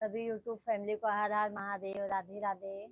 सभी YouTube family को हर हर महादेव, राधे राधे।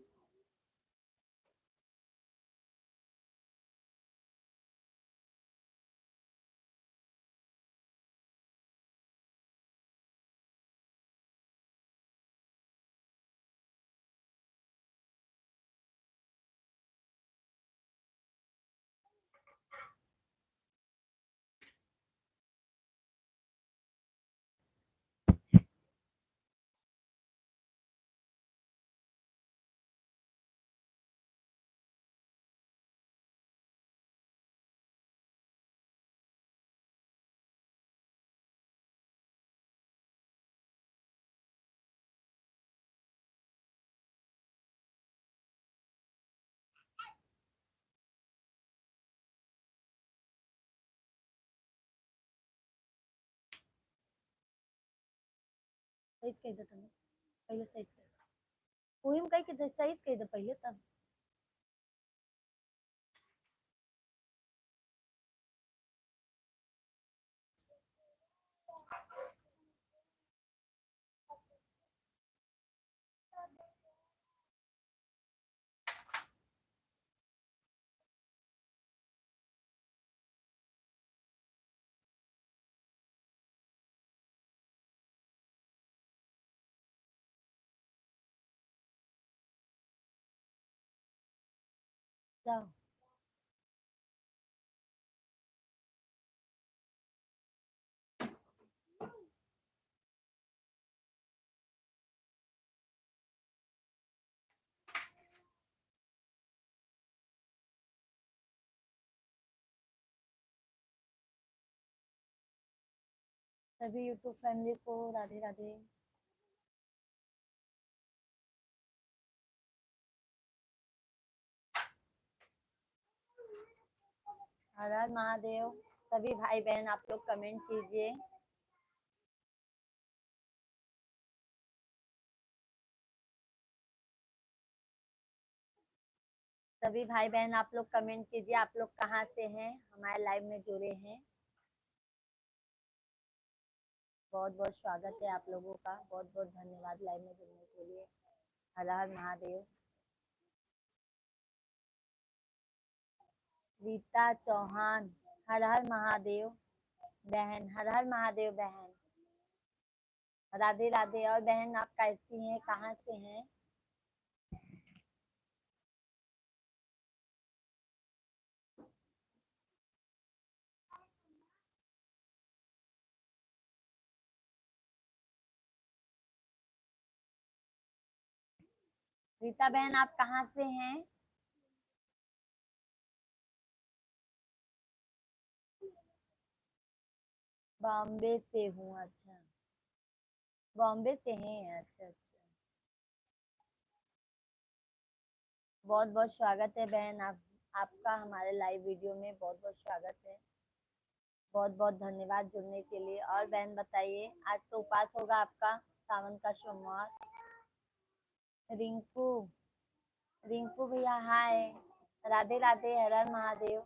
सही कह दो तुम पहले, सही कह दो वही कही कि सही कह दो पहले तब। जाओ। सभी यूट्यूब फैमिली को राधे राधे। हर हर महादेव। सभी भाई बहन आप लोग कमेंट कीजिए। सभी भाई बहन आप लोग कमेंट कीजिए, आप लोग कहाँ से हैं, हमारे लाइव में जुड़े हैं। बहुत बहुत स्वागत है आप लोगों का, बहुत बहुत धन्यवाद लाइव में जुड़ने के लिए। हर हर महादेव। रीता चौहान, हर हर महादेव बहन, हर हर महादेव बहन, राधे राधे। और बहन आप कैसी हैं, कहाँ से हैं? रीता बहन आप कहाँ से हैं? बॉम्बे से हूँ। अच्छा, बॉम्बे से हैं, अच्छा अच्छा। बहुत बहुत स्वागत है बहन, आप आपका हमारे लाइव वीडियो में बहुत बहुत स्वागत है। बहुत बहुत धन्यवाद जुड़ने के लिए। और बहन बताइए, आज तो उपास होगा आपका, सावन का सोमवार। रिंकू, रिंकू भैया हाय, राधे राधे, हर हर महादेव।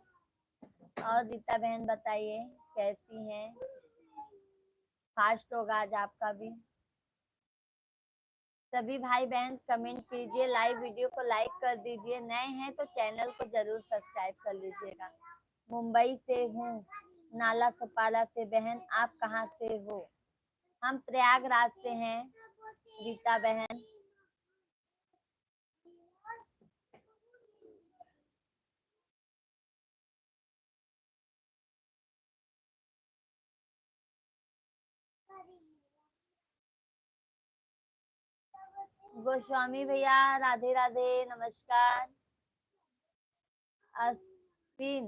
और रीता बहन बताइए कैसी हैं? फास्ट होगा आज आपका भी। सभी भाई बहन कमेंट कीजिए, लाइव वीडियो को लाइक कर दीजिए, नए हैं तो चैनल को जरूर सब्सक्राइब कर लीजिएगा। मुंबई से हूँ, नाला सपाला से। बहन आप कहाँ से हो? हम प्रयागराज से हैं रीता बहन। गोस्वामी भैया राधे राधे, नमस्कार। अश्विन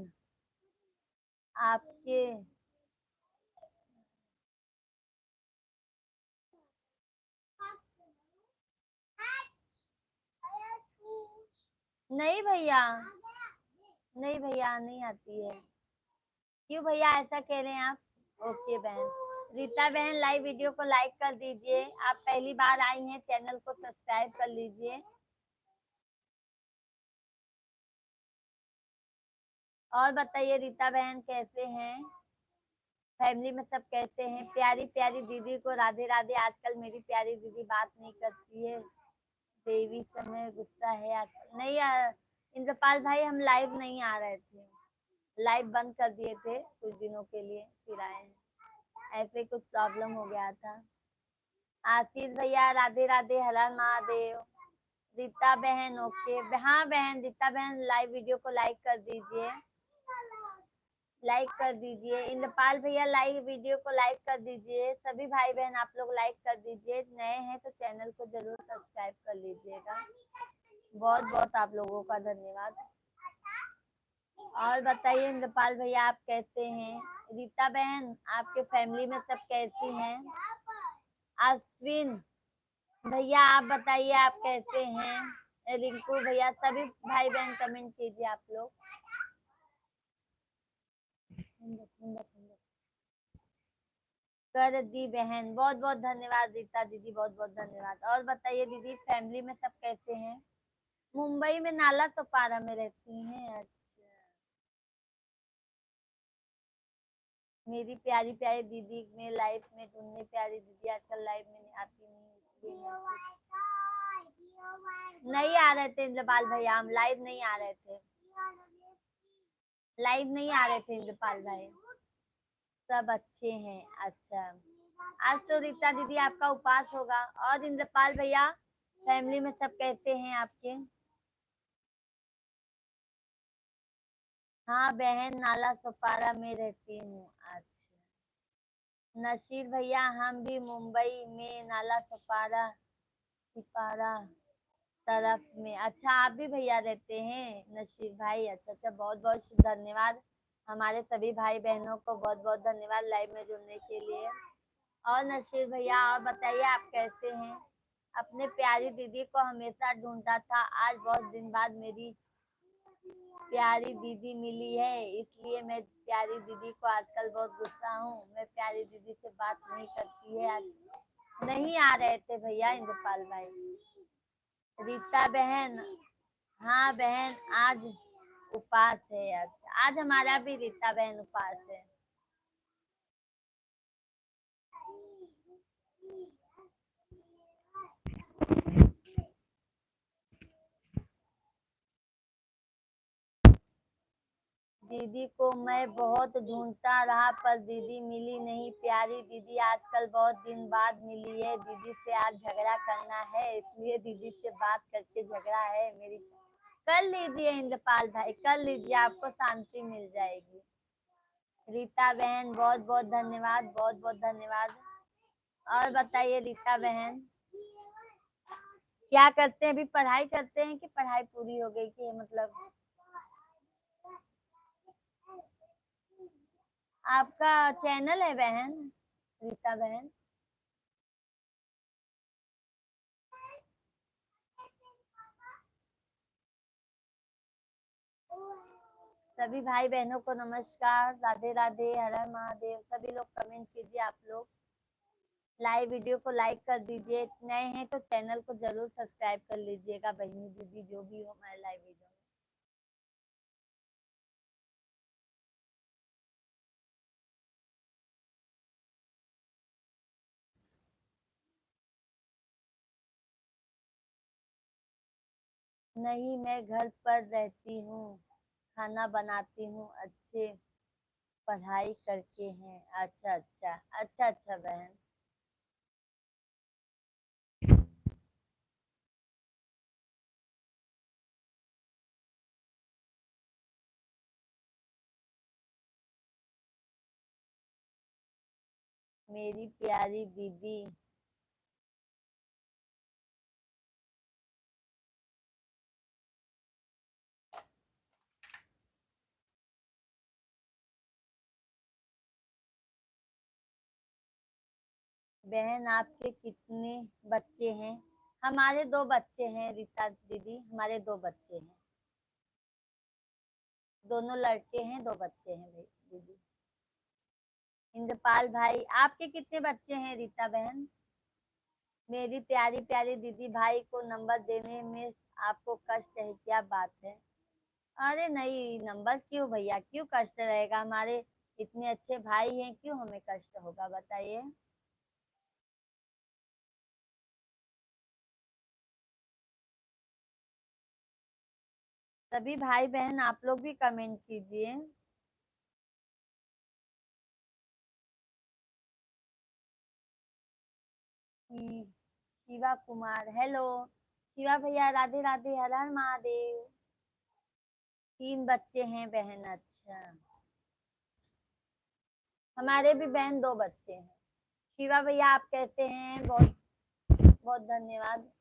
आपके नहीं भैया, नहीं भैया नहीं आती है। क्यों भैया ऐसा कह रहे हैं आप? ओके बहन। रीता बहन लाइव वीडियो को लाइक कर दीजिए, आप पहली बार आई हैं, चैनल को सब्सक्राइब कर लीजिए। और बताइए रीता बहन कैसे हैं? फैमिली में सब कैसे हैं? प्यारी प्यारी दीदी को राधे राधे। आजकल मेरी प्यारी दीदी बात नहीं करती है, देवी समय गुस्सा है आजकल। नहीं इंद्रपाल भाई, हम लाइव नहीं आ रहे थे, लाइव बंद कर दिए थे कुछ दिनों के लिए, फिर आए हैं। ऐसे कुछ प्रॉब्लम हो गया था। आशीष भैया राधे राधे, हर हर महादेव। रीता बहन ओके, हाँ बहन रीता बहन, लाइव वीडियो को लाइक कर दीजिए, लाइक कर दीजिए। इंद्रपाल भैया लाइव वीडियो को लाइक कर दीजिए। सभी भाई बहन आप लोग लाइक कर दीजिए। नए हैं तो चैनल को जरूर सब्सक्राइब कर लीजिएगा। बहुत बहुत आप लोगों का धन्यवाद। और बताइए इंद्रपाल भैया आप कैसे हैं? रीता बहन आपके फैमिली में सब कैसी हैं? अश्विन भैया आप बताइए आप कैसे हैं? रिंकू भैया, सभी भाई बहन कमेंट कीजिए आप लोग। कर दी बहन, बहुत बहुत धन्यवाद रीता दीदी, बहुत बहुत धन्यवाद। और बताइए दीदी फैमिली में सब कैसे हैं? मुंबई में नाला सोपारा में रहती हैं? अच्छा, मेरी प्यारी प्यारी दीदी में लाइफ में ढूंढने, प्यारी दीदी आजकल लाइफ में नहीं आती, नहीं नहीं आ रहे थे इंद्रपाल भैया, हम लाइव नहीं आ रहे थे, लाइव नहीं आ रहे थे इंद्रपाल भाई। सब अच्छे हैं। अच्छा, आज तो रीता दीदी आपका उपवास होगा। और इंद्रपाल भैया फैमिली में सब कैसे हैं आपके? हाँ बहन, नाला सोपारा में रहती हूँ। अच्छा, नशीर भैया हम भी मुंबई में नाला सोपारा सिपारा तरफ में। अच्छा, आप भी भैया रहते हैं नशीर भाई? अच्छा अच्छा, बहुत बहुत धन्यवाद। हमारे सभी भाई बहनों को बहुत बहुत धन्यवाद लाइव में जुड़ने के लिए। और नशीर भैया और बताइए आप कैसे हैं? अपने प्यारी दीदी को हमेशा ढूंढता था, आज बहुत दिन बाद मेरी प्यारी दीदी मिली है, इसलिए मैं प्यारी दीदी को आजकल बहुत गुस्सा हूँ। मैं प्यारी दीदी से बात नहीं करती है, आज नहीं आ रहे थे भैया इंद्रपाल भाई। रीता बहन, हाँ बहन आज उपवास है। अच्छा, आज हमारा भी रीता बहन उपवास है। दीदी को मैं बहुत ढूंढता रहा पर दीदी मिली नहीं। प्यारी दीदी आजकल बहुत दिन बाद मिली है। दीदी से आज झगड़ा करना है, इसलिए दीदी से बात करके झगड़ा है मेरी। कर लीजिए इंद्रपाल भाई, कर लीजिए, आपको शांति मिल जाएगी। रीता बहन बहुत बहुत धन्यवाद, बहुत बहुत धन्यवाद। और बताइए रीता बहन क्या करते हैं? अभी पढ़ाई करते हैं कि पढ़ाई पूरी हो गई कि मतलब? आपका चैनल है बहन रीता बहन? सभी भाई बहनों को नमस्कार, राधे राधे, हर हर महादेव। सभी लोग कमेंट कीजिए आप लोग, लाइव वीडियो को लाइक कर दीजिए। नए हैं तो चैनल को जरूर सब्सक्राइब कर लीजिएगा, बहनी दीदी जो भी हो हमारे लाइव वीडियो में। नहीं, मैं घर पर रहती हूँ, खाना बनाती हूँ, अच्छे पढ़ाई करके हैं। अच्छा अच्छा, अच्छा अच्छा बहन। मेरी प्यारी दीदी बहन आपके कितने बच्चे हैं? हमारे दो बच्चे हैं रीता दीदी, हमारे दो बच्चे हैं, दोनों लड़के हैं, दो बच्चे हैं दीदी। इंद्रपाल भाई आपके कितने बच्चे हैं रीता बहन? मेरी प्यारी प्यारी दीदी, भाई को नंबर देने में आपको कष्ट है, क्या बात है? अरे नहीं, नंबर क्यों भैया, क्यों कष्ट रहेगा? हमारे इतने अच्छे भाई हैं, क्यों हमें कष्ट होगा बताइए। सभी भाई बहन आप लोग भी कमेंट कीजिए। शिवा कुमार, हेलो शिवा भैया, राधे राधे, हर हर महादेव। 3 बच्चे हैं बहन, अच्छा। हमारे भी बहन 2 बच्चे हैं। शिवा भैया आप कैसे हैं? बहुत बहुत धन्यवाद।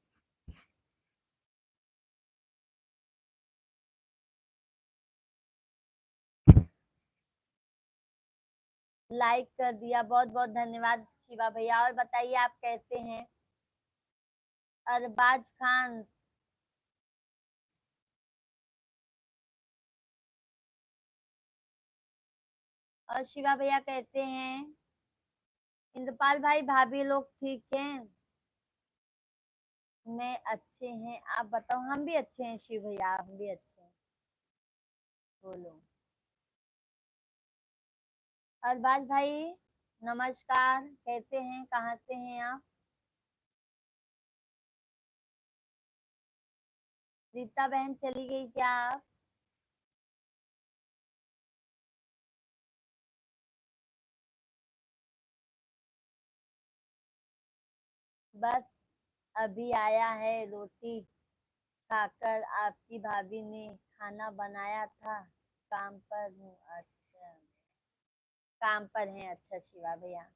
लाइक कर दिया, बहुत बहुत धन्यवाद शिवा भैया। और बताइए आप कैसे हैं? अरबाज खान, और शिवा भैया कैसे हैं? इंद्रपाल भाई, भाभी लोग ठीक हैं? मैं अच्छे हैं, आप बताओ। हम भी अच्छे हैं शिव भैया, हम भी अच्छे हैं। बोलो। अरबाज भाई नमस्कार, कैसे हैं, कहाँ से हैं आप? रीता बहन चली गई क्या आप? बस अभी आया है, रोटी खाकर। आपकी भाभी ने खाना बनाया था। काम पर हूँ, अच्छा। काम पर हैं, अच्छा शिवा भैया।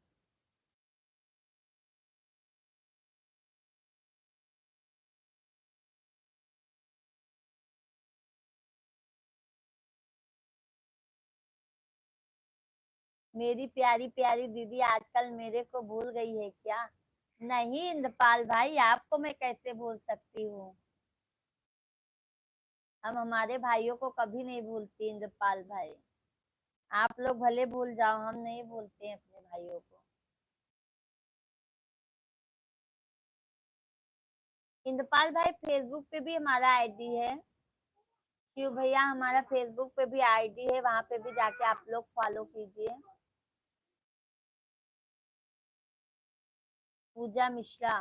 मेरी प्यारी प्यारी दीदी आजकल मेरे को भूल गई है क्या? नहीं इंद्रपाल भाई, आपको मैं कैसे भूल सकती हूँ। हम हमारे भाइयों को कभी नहीं भूलती इंद्रपाल भाई। आप लोग भले भूल जाओ, हम नहीं भूलते हैं अपने भाइयों को। इंद्रपाल भाई फेसबुक पे भी हमारा आईडी है। शिव भैया हमारा फेसबुक पे भी आईडी है, वहां पे भी जाके आप लोग फॉलो कीजिए। पूजा मिश्रा,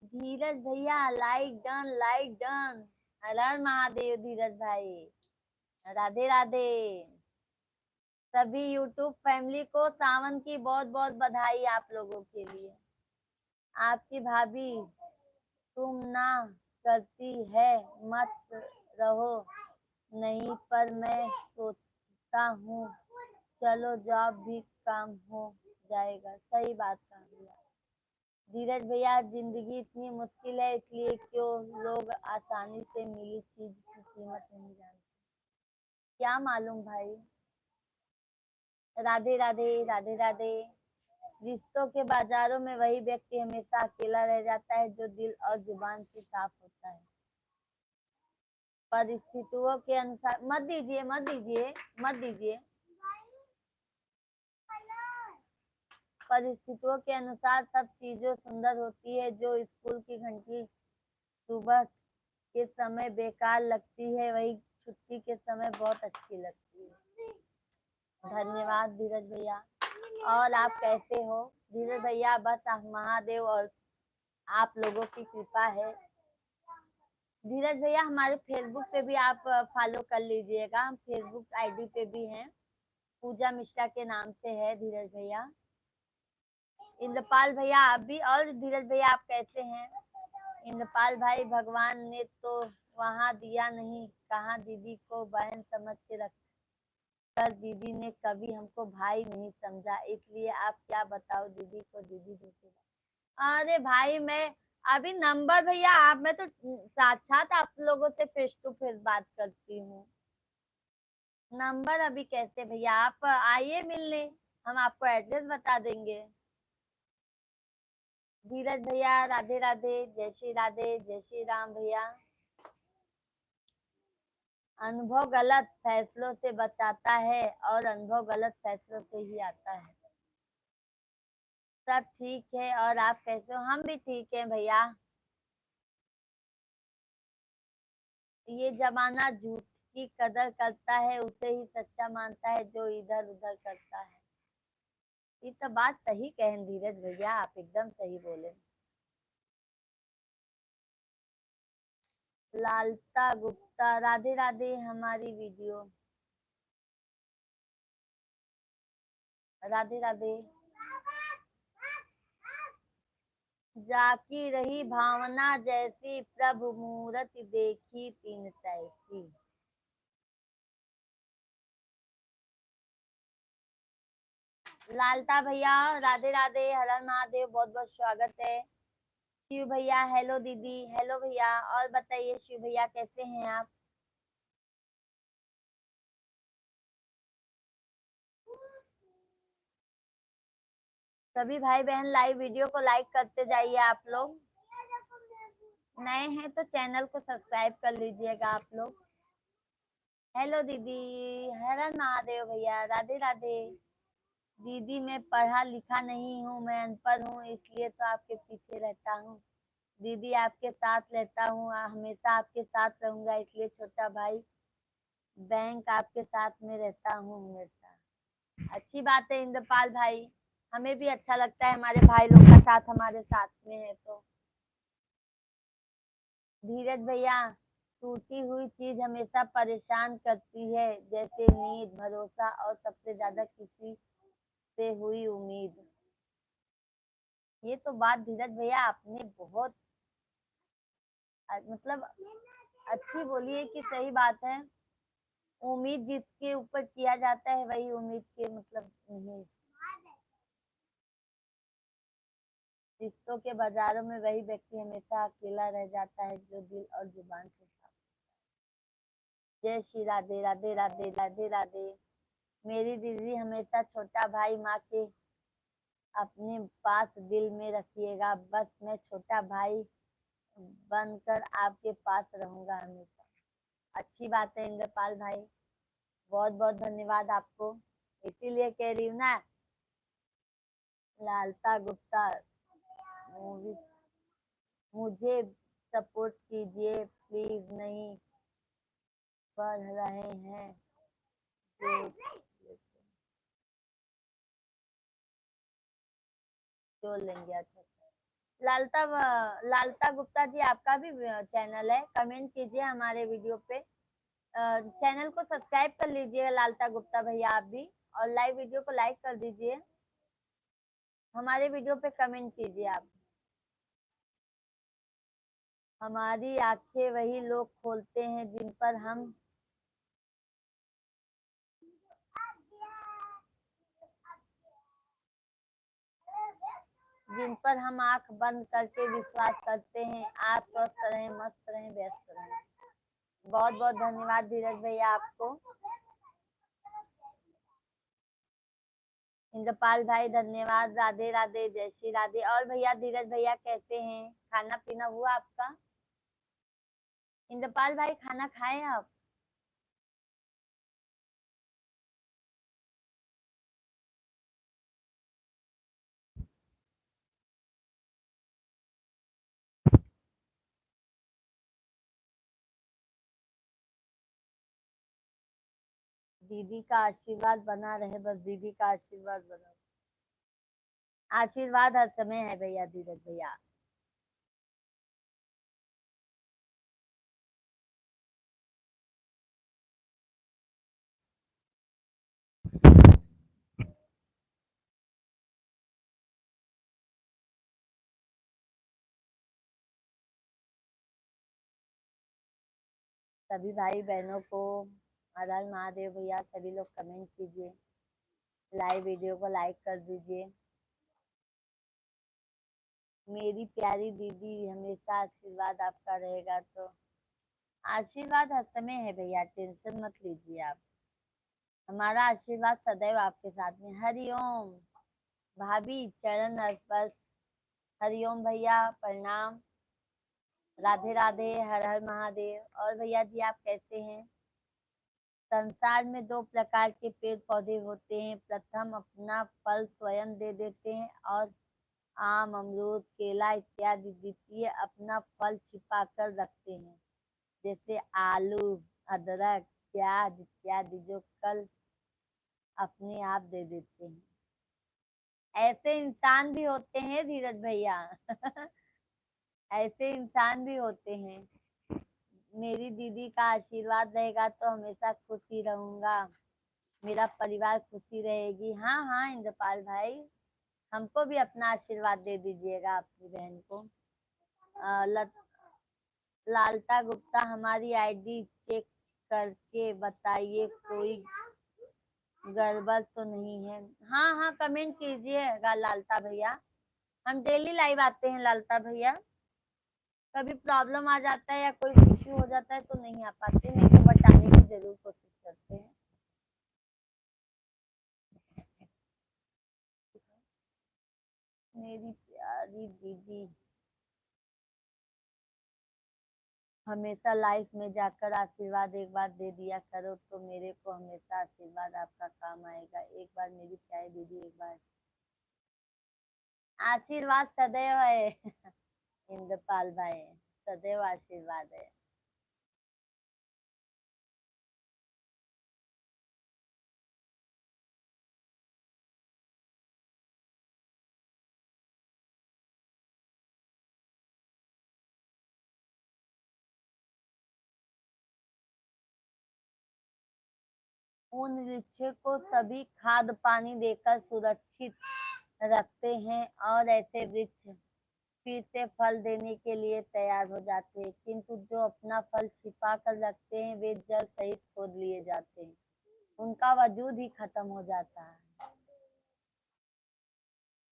धीरज भैया, लाइक डन, लाइक डन। हर हर महादेव धीरज भाई, राधे राधे। सभी यूट्यूब फैमिली को सावन की बहुत बहुत बधाई आप लोगों के लिए। आपकी भाभी तुम ना करती है, मत रहो। नहीं पर मैं सोचता हूँ चलो जॉब भी काम हो जाएगा। सही बात कहा भैया। धीरज भैया, जिंदगी इतनी मुश्किल है, इसलिए क्यों लोग आसानी से मिली चीज की कीमत नहीं जानते। क्या मालूम भाई। राधे राधे, राधे राधे। रिश्तों के बाजारों में वही व्यक्ति हमेशा अकेला रह जाता है जो दिल और जुबान से साफ होता है। परिस्थितियों के अनुसार मत दीजिए, मत दीजिए, मत दीजिए। परिस्थितियों के अनुसार सब चीजें सुंदर होती है। जो स्कूल की घंटी सुबह के समय बेकार लगती है, वही छुट्टी के समय बहुत अच्छी लगती है। धन्यवाद धीरज भैया। और आप कैसे हो धीरज भैया? बस महादेव और आप लोगों की कृपा है। धीरज भैया हमारे फेसबुक पे भी आप फॉलो कर लीजिएगा, हम फेसबुक आईडी पे भी हैं। पूजा मिश्रा के नाम से है धीरज भैया। इंद्रपाल भैया आप भी। और धीरज भैया आप कैसे हैं? इंद्रपाल भाई, भगवान ने तो वहाँ दिया नहीं, कहाँ दीदी को बहन समझ के रख कर। दीदी ने कभी हमको भाई नहीं समझा, इसलिए आप क्या बताओ दीदी को दीदी जैसे। अरे भाई मैं अभी नंबर भैया, आप मैं तो साक्षात आप लोगों से फेस टू फेस बात करती हूँ। नंबर अभी कैसे भैया? आप आइए मिलने, हम आपको एड्रेस बता देंगे। धीरज भैया राधे राधे, जय श्री राधे, जय श्री राम भैया। अनुभव गलत फैसलों से बचाता है और अनुभव गलत फैसलों से ही आता है। सब ठीक है, और आप कैसे हो? हम भी ठीक है भैया। ये जमाना झूठ की कदर करता है, उसे ही सच्चा मानता है जो इधर उधर करता है। ये तो बात सही कहें धीरज भैया, आप एकदम सही बोले। लालता गुप्ता, राधे राधे। हमारी वीडियो, राधे राधे। जाकी रही भावना जैसी, प्रभु मूरत देखी तीन तैसी। लालता भैया, राधे राधे, हर हर महादेव, बहुत बहुत स्वागत है। शिव भैया हेलो, दीदी हेलो भैया। और बताइए शिव भैया कैसे हैं आप? सभी भाई बहन लाइव वीडियो को लाइक करते जाइए आप लोग। नए हैं तो चैनल को सब्सक्राइब कर लीजिएगा आप लोग। हेलो दीदी, हर हर महादेव भैया, राधे राधे। दीदी मैं पढ़ा लिखा नहीं हूँ, मैं अनपढ़ हूँ, इसलिए तो आपके पीछे रहता हूँ। दीदी आपके साथ रहता हूँ, हमेशा आपके साथ रहूंगा, इसलिए छोटा भाई बैंक आपके साथ में रहता हूँ हमेशा। अच्छी बात है इंद्रपाल भाई, हमें भी अच्छा लगता है हमारे भाई लोग का साथ हमारे साथ में है तो। धीरज भैया, टूटी हुई चीज हमेशा परेशान करती है, जैसे नींद, भरोसा और सबसे ज्यादा किसी से हुई उम्मीद। ये तो बात धीरज भैया आपने बहुत मतलब अच्छी बोली है कि सही बात है। उम्मीद जिसके ऊपर किया जाता है वही उम्मीद के मतलब नहीं। रिश्तों के बाजारों में वही व्यक्ति हमेशा अकेला रह जाता है जो दिल और जुबान से साफ। जय श्री राधे, राधे राधे, राधे राधे। मेरी दीदी हमेशा छोटा भाई माँ के अपने पास दिल में रखिएगा, बस मैं छोटा भाई बनकर आपके पास रहूंगा हमेशा। अच्छी बात है इंद्रपाल भाई, बहुत बहुत धन्यवाद आपको। इसीलिए कह रही हूँ ना, लालता गुप्ता मूवी, मुझे सपोर्ट कीजिए प्लीज, नहीं पढ़ रहे हैं जो जो लेंगे। अच्छा, लालता लालता गुप्ता जी आपका भी चैनल है, कमेंट कीजिए हमारे वीडियो पे। चैनल को सब्सक्राइब कर लीजिए लालता गुप्ता भैया आप भी, और लाइव वीडियो को लाइक कर दीजिए। हमारे वीडियो पे कमेंट कीजिए आप। हमारी आंखें वही लोग खोलते हैं जिन पर हम आंख बंद करके विश्वास करते हैं। आप स्वस्थ रहें, मस्त रहें, व्यस्त रहें। बहुत बहुत धन्यवाद धीरज भैया आपको। इंद्रपाल भाई धन्यवाद, राधे राधे, जय श्री राधे। और भैया धीरज भैया कैसे हैं? खाना पीना हुआ आपका? इंद्रपाल भाई खाना खाए आप? दीदी का आशीर्वाद बना रहे, बस दीदी का आशीर्वाद बना रहे। आशीर्वाद हर समय है भैया धीरज भैया। सभी भाई बहनों को हर हर महादेव भैया, सभी लोग कमेंट कीजिए, लाइव वीडियो को लाइक कर दीजिए। मेरी प्यारी दीदी हमेशा आशीर्वाद आपका रहेगा, तो आशीर्वाद हर समय है भैया, टेंशन मत लीजिए आप। हमारा आशीर्वाद सदैव आपके साथ में। हरिओम भाभी, चरण स्पर्श। हरिओम भैया प्रणाम, राधे राधे, हर हर महादेव। और भैया जी आप कैसे हैं? संसार में दो प्रकार के पेड़ पौधे होते हैं, प्रथम अपना फल स्वयं दे देते हैं और आम, अमरूद, केला इत्यादि द्वितीय अपना फल छिपा कर रखते हैं। जैसे आलू, अदरक, प्याज इत्यादि जो कल अपने आप दे देते हैं। ऐसे इंसान भी होते हैं धीरज भैया। ऐसे इंसान भी होते हैं। मेरी दीदी का आशीर्वाद रहेगा तो हमेशा खुशी रहूंगा, मेरा परिवार खुशी रहेगी। हाँ हाँ इंद्रपाल भाई, हमको भी अपना आशीर्वाद दे दीजिएगा अपनी बहन को। लालता गुप्ता, हमारी आईडी चेक करके बताइए कोई गड़बड़ तो नहीं है। हाँ हाँ कमेंट कीजिएगा लालता भैया, हम डेली लाइव आते हैं लालता भैया। कभी प्रॉब्लम आ जाता है या कोई इश्यू हो जाता है तो नहीं आ पाते, नहीं तो बताने की जरूर कोशिश करते हैं। मेरी प्यारी दीदी, हमेशा लाइफ में जाकर आशीर्वाद एक बार दे दिया करो तो मेरे को हमेशा आशीर्वाद आपका काम आएगा। एक बार मेरी प्यारी दीदी, एक बार आशीर्वाद सदैव है। इंद्रपाल भाई, सदैव आशीर्वाद है। उन वृक्षों को सभी खाद पानी देकर सुरक्षित रखते हैं और ऐसे वृक्ष फिर से फल देने के लिए तैयार हो जाते हैं, किंतु जो अपना फल छिपा कर रखते हैं वे जल सहित खोद लिए जाते हैं, उनका वजूद ही खत्म हो जाता है।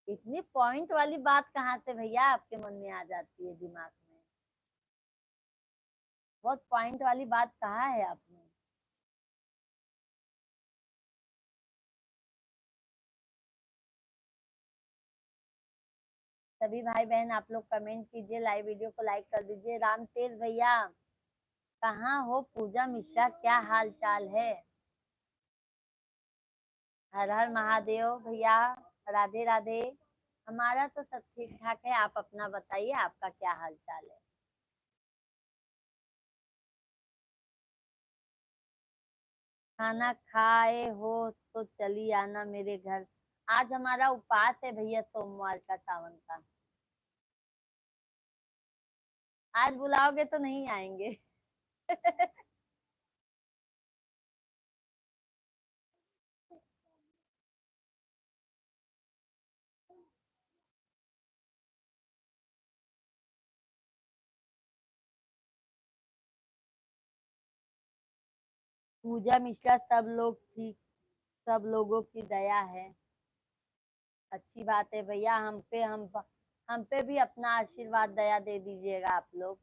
इतनी पॉइंट वाली बात कहाँ से भैया आपके मन में आ जाती है दिमाग में? बहुत पॉइंट वाली बात कहाँ है आपने? सभी भाई बहन आप लोग कमेंट कीजिए, लाइव वीडियो को लाइक कर दीजिए। राम तेज भैया कहाँ हो? पूजा मिश्रा क्या हाल चाल है? हर हर महादेव भैया, राधे राधे। हमारा तो सब ठीक ठाक है, आप अपना बताइए, आपका क्या हाल चाल है? खाना खाए हो तो चली आना मेरे घर। आज हमारा उपवास है भैया, सोमवार का, सावन का। आज बुलाओगे तो नहीं आएंगे। पूजा मिश्रा सब लोग ठीक, सब लोगों की दया है। अच्छी बात है भैया, हम पे भी अपना आशीर्वाद दया दे दीजिएगा आप लोग।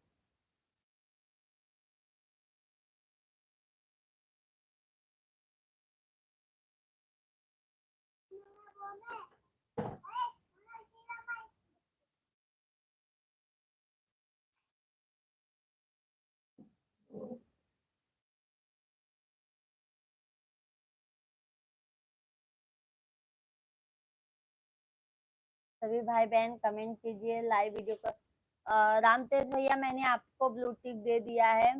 सभी भाई बहन कमेंट कीजिए, लाइव वीडियो को। राम तेज भैया मैंने आपको ब्लू टिक दे दिया है।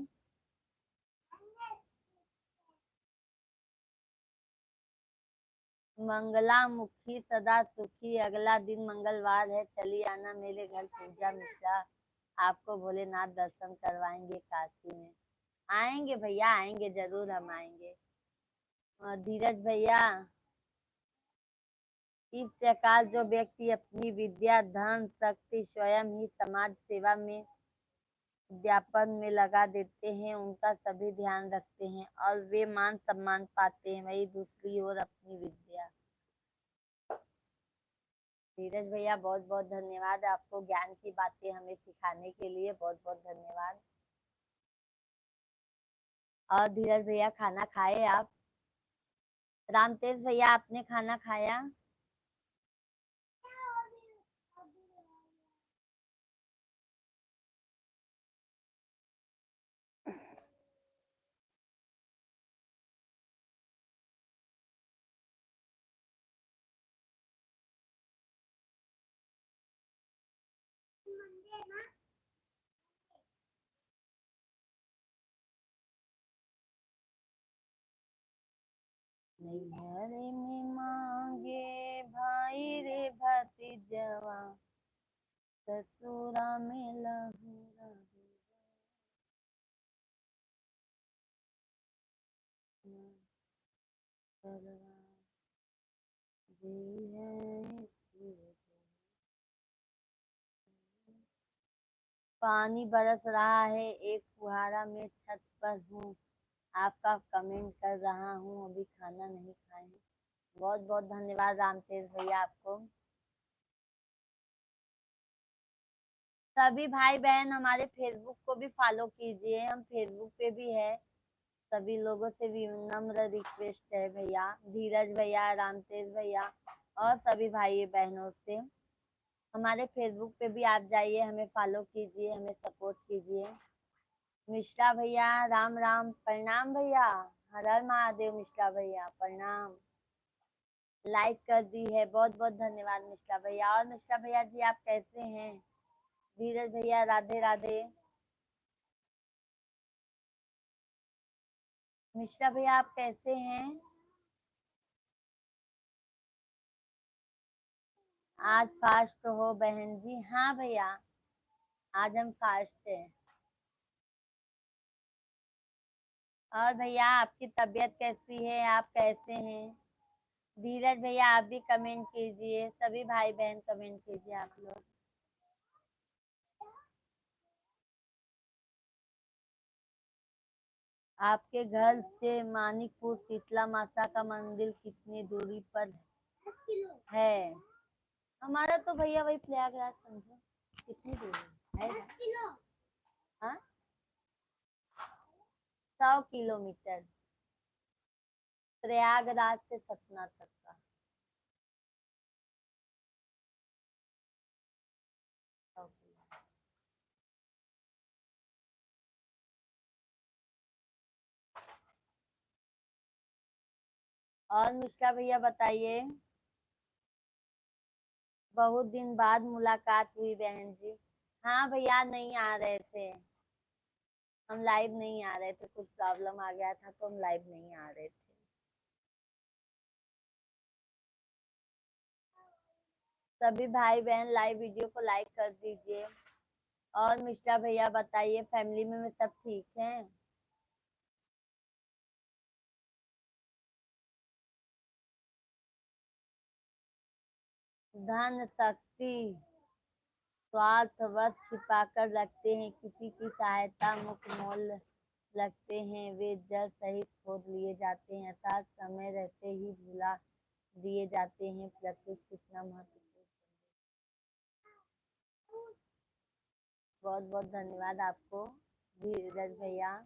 मंगला मुखी सदा सुखी, अगला दिन मंगलवार है, चली आना मेरे घर पूजा मिश्रा। आपको भोलेनाथ दर्शन करवाएंगे काशी में। आएंगे भैया, आएंगे जरूर, हम आएंगे। धीरज भैया, इस प्रकार जो व्यक्ति अपनी विद्या धन शक्ति स्वयं ही समाज सेवा में अध्यापन में लगा देते हैं, उनका सभी ध्यान रखते हैं और वे मान सम्मान पाते हैं, वही दूसरी ओर अपनी विद्या। धीरज भैया बहुत बहुत धन्यवाद, आपको ज्ञान की बातें हमें सिखाने के लिए बहुत बहुत धन्यवाद। और धीरज भैया खाना खाए आप? रामतेज भैया आपने खाना खाया? नैहर में मांगे भाई रे भतीजवा, ससुरा में लहूरा करवा दी है। पानी बरस रहा है, एक फुहारा में छत पर हूँ, आपका कमेंट कर रहा हूँ, अभी खाना नहीं खाए हैं। बहुत बहुत धन्यवाद रामतेज भैया आपको। सभी भाई बहन हमारे फेसबुक को भी फॉलो कीजिए, हम फेसबुक पे भी है। सभी लोगों से भी नम्र रिक्वेस्ट है भैया, धीरज भैया, रामतेज भैया और सभी भाई बहनों से, हमारे फेसबुक पे भी आप जाइए, हमें फॉलो कीजिए, हमें सपोर्ट कीजिए। मिश्रा भैया राम राम, प्रणाम भैया, हर हर महादेव। मिश्रा भैया प्रणाम, लाइक कर दी है, बहुत बहुत धन्यवाद मिश्रा भैया। और मिश्रा भैया जी आप कैसे हैं? धीरज भैया राधे राधे। मिश्रा भैया आप कैसे हैं? आज फास्ट हो बहन जी? हाँ भैया, आज हम फास्ट हैं। और भैया आपकी तबीयत कैसी है, आप कैसे हैं? धीरज भैया आप भी कमेंट कीजिए, सभी भाई बहन कमेंट कीजिए आप लोग। आपके घर से मानिकपुर शीतला माता का मंदिर कितनी दूरी पर है? हमारा तो भैया वही प्रयागराज समझो, कितनी दूरी है? हाँ, 100 किलोमीटर, प्रयागराज से सतना तक का। और मिश्रा भैया बताइए, बहुत दिन बाद मुलाकात हुई बहन जी। हाँ भैया नहीं आ रहे थे, हम लाइव नहीं आ रहे थे, कुछ प्रॉब्लम आ गया था तो हम लाइव नहीं आ रहे थे। सभी भाई बहन लाइव वीडियो को लाइक कर दीजिए। और मिश्रा भैया बताइए, फैमिली में सब ठीक हैं? धन शक्ति स्वार्थवश छिपाकर रखते हैं, किसी की सहायता मुक्त मोल लगते हैं, वे जल सहित खोद लिए जाते हैं, अर्थात समय रहते ही भुला दिए जाते हैं। प्रकृति कितना महत्वपूर्ण। बहुत बहुत धन्यवाद आपको धीरज भैया,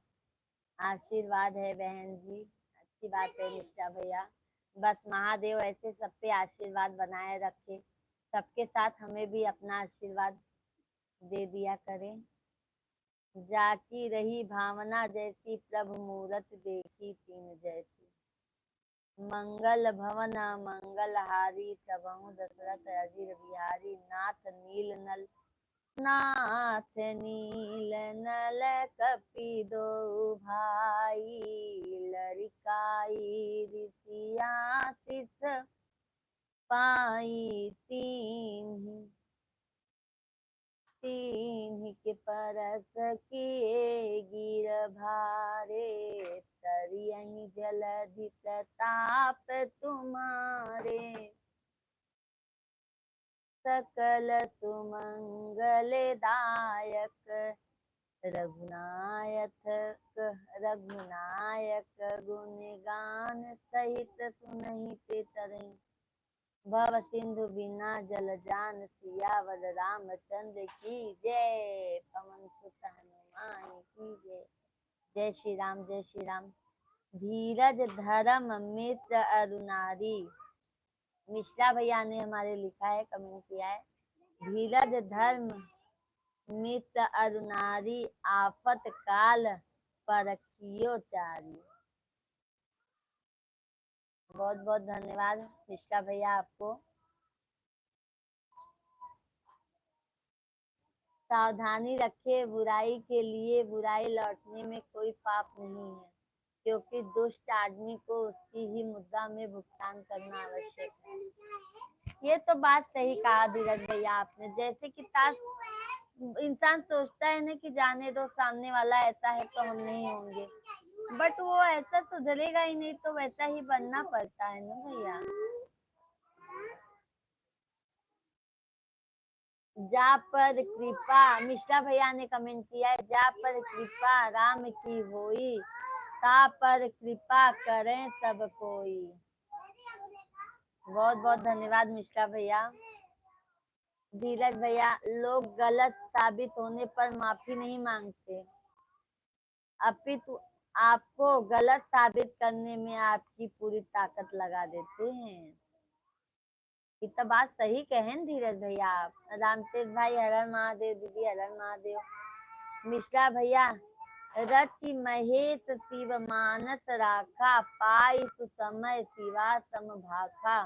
आशीर्वाद है बहन जी, अच्छी बात है मिश्रा भैया। बस महादेव ऐसे सब पे आशीर्वाद बनाए रखे, सबके साथ हमें भी अपना आशीर्वाद दे दिया करें। जाकी रही भावना जैसी, प्रभु मूरत देखी तीन जैसी, मंगल भवन मंगल हारी, तबहु दशरथ अजीर बिहारी, नाथ नील नल, नाथ नील नल कपि दो भाई, लड़काई ऋषिया शिष पाई, तीन के परस किए गिर भारे, तरियहि जलधि प्रताप तुम्हारे, सकल सुमंगल दायक, रघुनायक रघुनायक, गुण गान सहित सुनहि ते तरही, भव सिंधु बिना जल जान, सियावर रामचंद्र की जय, पवन सुत हनुमान की जय। जय श्री राम, जय श्री राम। धीरज धर्म मित्र अरुनारी, मिश्रा भैया ने हमारे लिखा है, कमेंट किया है, धीरज धर्म मित्र अरुनारी, आफत काल परखियो चारी। बहुत बहुत धन्यवाद मिश्रा भैया आपको। सावधानी रखे बुराई के लिए, बुराई लौटने में कोई पाप नहीं है। क्योंकि दुष्ट आदमी को उसकी ही मुद्रा में भुगतान करना आवश्यक है। ये तो बात सही कहा धीरज भैया आपने। जैसे कि ताश इंसान सोचता है ना कि जाने दो, सामने वाला ऐसा है तो हम नहीं होंगे, बट वो ऐसा सुधरेगा ही नहीं, तो वैसा ही बनना पड़ता है ना भैया। जा पर कृपा, मिश्रा भैया ने कमेंट किया है, जा पर कृपा राम की होई, ता पर कृपा करें सब कोई। बहुत बहुत धन्यवाद मिश्रा भैया। धीरज भैया, लोग गलत साबित होने पर माफी नहीं मांगते, अपितु आपको गलत साबित करने में आपकी पूरी ताकत लगा देते हैं। ये तो बात सही कहे धीरज भैया आप। रामतेज भाई हर हर महादेव, दीदी हर हर महादेव। मिश्रा भैया, रचि महेश शिव मानस राखा, पाई सुसमय शिवा समभाखा,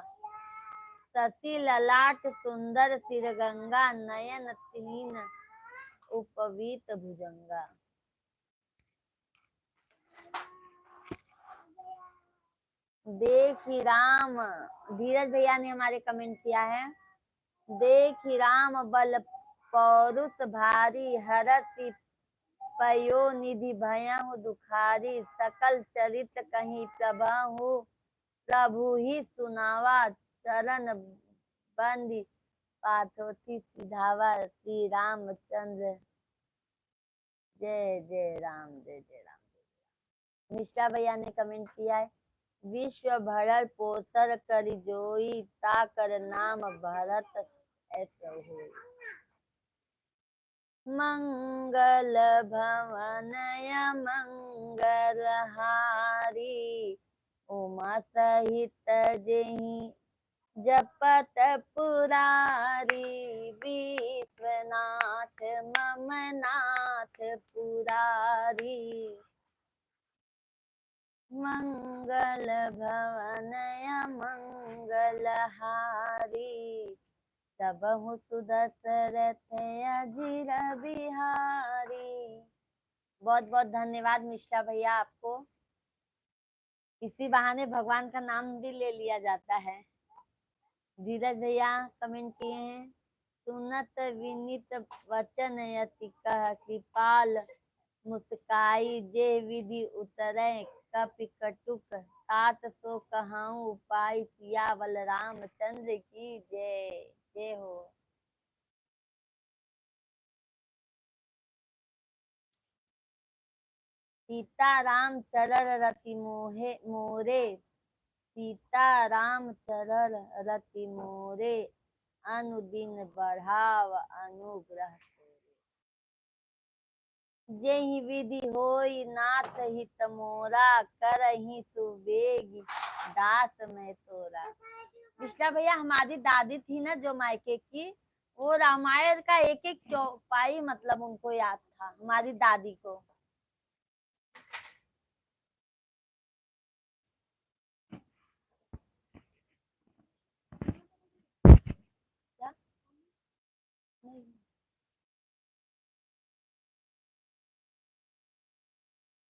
सती ललाट सुंदर सिर गंगा, नयन तीन उपवीत भुजंगा। देखी राम, धीरज भैया ने हमारे कमेंट किया है, देखी राम बल पौरुष भारी, हरति पयो निधि भयहु दुखारी, सकल चरित कहीं प्रभहु, प्रभु ही सुनावा, चरण बंदी पाथोथी सिधावा, श्री रामचंद्र जय जय राम, जय जय राम। मिश्रा भैया ने कमेंट किया है, विश्व भरल पोसर करि जोई, ताकर नाम भरत ऐसे होई, मंगल भवनय मंगल हारी, उमा सहित जेहि जपत पुरारी, विश्वनाथ मम नाथ पुरारी, मंगल भवनय मंगल हारी, सबहु सुदशरथ अजिर बिहारी। बहुत बहुत धन्यवाद मिश्रा भैया आपको। इसी बहाने भगवान का नाम भी ले लिया जाता है। धीरज भैया कमेंट किए हैं, सुनत विनित वचन यति कह, कृपाल मुस्काई, जे विधि उतरै कपि कटुक, तात सो कहाऊं उपाय, सियावल रामचंद्र की जय। जय हो। सीता राम चरर रति मोहे मोरे, सीता राम चरर रति मोरे, अनुदिन बढ़ाव अनुग्रह। जेहि विधि होई नाथ हित मोरा, करहि सुबेग दास मैं तोरा। मिश्रा भैया, हमारी दादी थी ना जो मायके की, वो रामायण का एक एक चौपाई मतलब उनको याद था, हमारी दादी को। क्या? नहीं।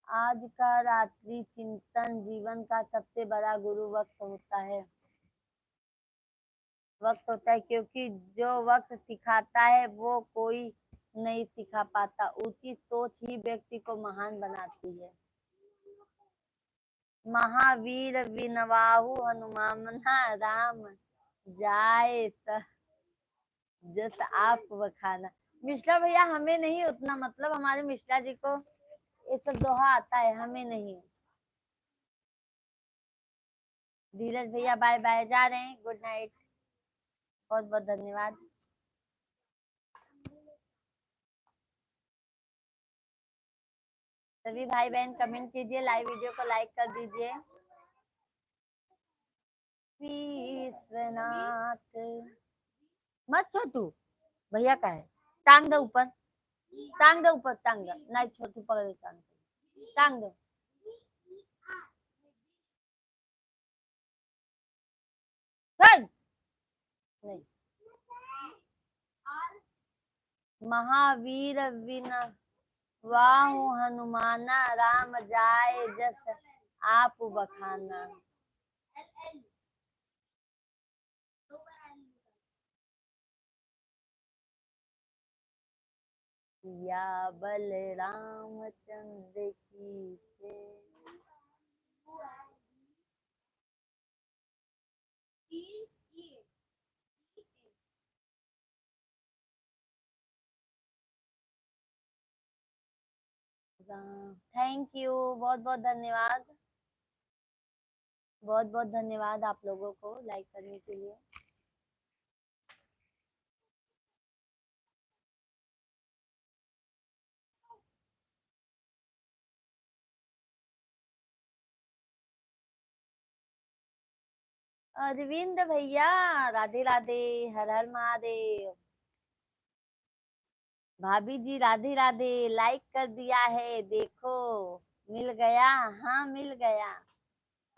आज का रात्रि चिंतन जीवन का सबसे बड़ा गुरु वक्त होता है। वक्त होता है क्योंकि जो वक्त सिखाता है वो कोई नहीं सिखा पाता। ऊंची सोच ही व्यक्ति को महान बनाती है। महावीर विनवाहु हनुमाना, राम जाए जस आप बखाना। मिश्रा भैया, हमें नहीं उतना मतलब, हमारे मिश्रा जी को ये सब दोहा आता है, हमें नहीं। धीरज भैया बाय बाय, जा रहे हैं, गुड नाइट। बहुत बहुत धन्यवाद। सभी भाई बहन कमेंट कीजिए, लाइव वीडियो को लाइक कर दीजिए। विश्वनाथ मत छोटू भैया का है, टांग दे ऊपर, टांग दे ऊपर, टांग दे, नहीं छोटू पकड़, टांग टांग दे। नहीं, महावीर विन वाहु हनुमाना, राम जाए जस आप बखाना। या बलराम चंद्र की जय। थैंक यू, बहुत बहुत धन्यवाद। बहुत बहुत धन्यवाद आप लोगों को लाइक करने के लिए। अरविंद भैया, राधे राधे, हर हर महादेव। भाभी जी राधे राधे, लाइक कर दिया है देखो, मिल गया। हाँ मिल गया।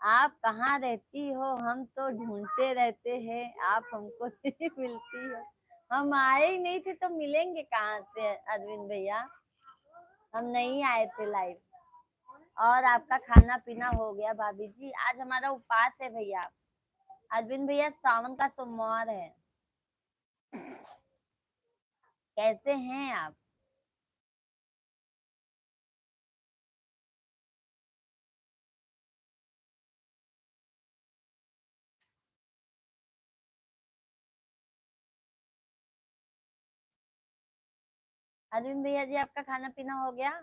आप कहाँ रहती हो, हम तो ढूंढते रहते हैं, आप हमको नहीं मिलती हो। हम आए ही नहीं थे तो मिलेंगे कहाँ से अरविंद भैया, हम नहीं आए थे लाइव। और आपका खाना पीना हो गया भाभी जी? आज हमारा उपवास है भैया। अरविंद भैया सावन का सोमवार है। कैसे हैं आप? अरविंद भैया जी आपका खाना पीना हो गया?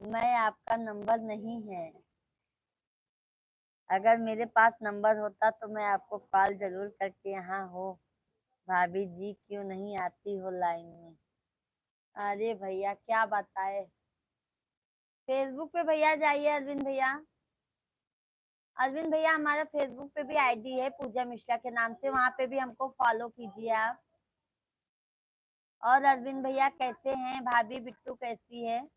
मैं आपका नंबर नहीं है, अगर मेरे पास नंबर होता तो मैं आपको कॉल जरूर करके यहाँ हो भाभी जी क्यों नहीं आती हो लाइन में। अरे भैया क्या बताए, फेसबुक पे भैया जाइए अरविंद भैया। अरविंद भैया हमारा फेसबुक पे भी आईडी है पूजा मिश्रा के नाम से, वहां पे भी हमको फॉलो कीजिए आप। और अरविंद भैया कैसे हैं, भाभी बिट्टू कैसी है?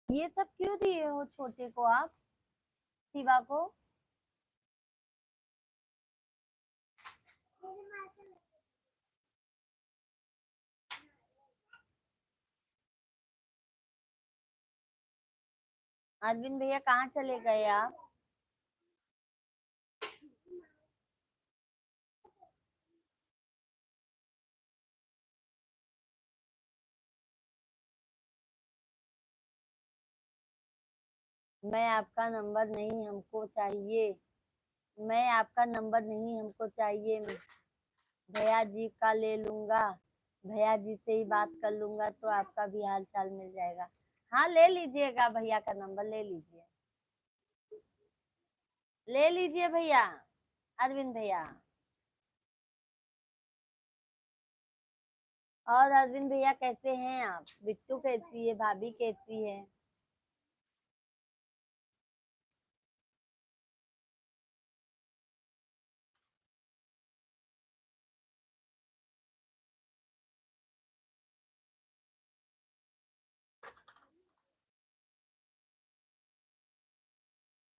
ये सब क्यों दिए हो छोटे को आप, शिवा को? अरविंद भैया कहाँ चले गए आप? मैं आपका नंबर नहीं हमको चाहिए, मैं आपका नंबर नहीं हमको चाहिए, भैया जी का ले लूंगा, भैया जी से ही बात कर लूंगा तो आपका भी हाल चाल मिल जाएगा। हाँ ले लीजिएगा, भैया का नंबर ले लीजिए, ले लीजिए भैया, अरविंद भैया। और अरविंद भैया कैसे हैं आप, बिट्टू कैसी है, भाभी कैसी है?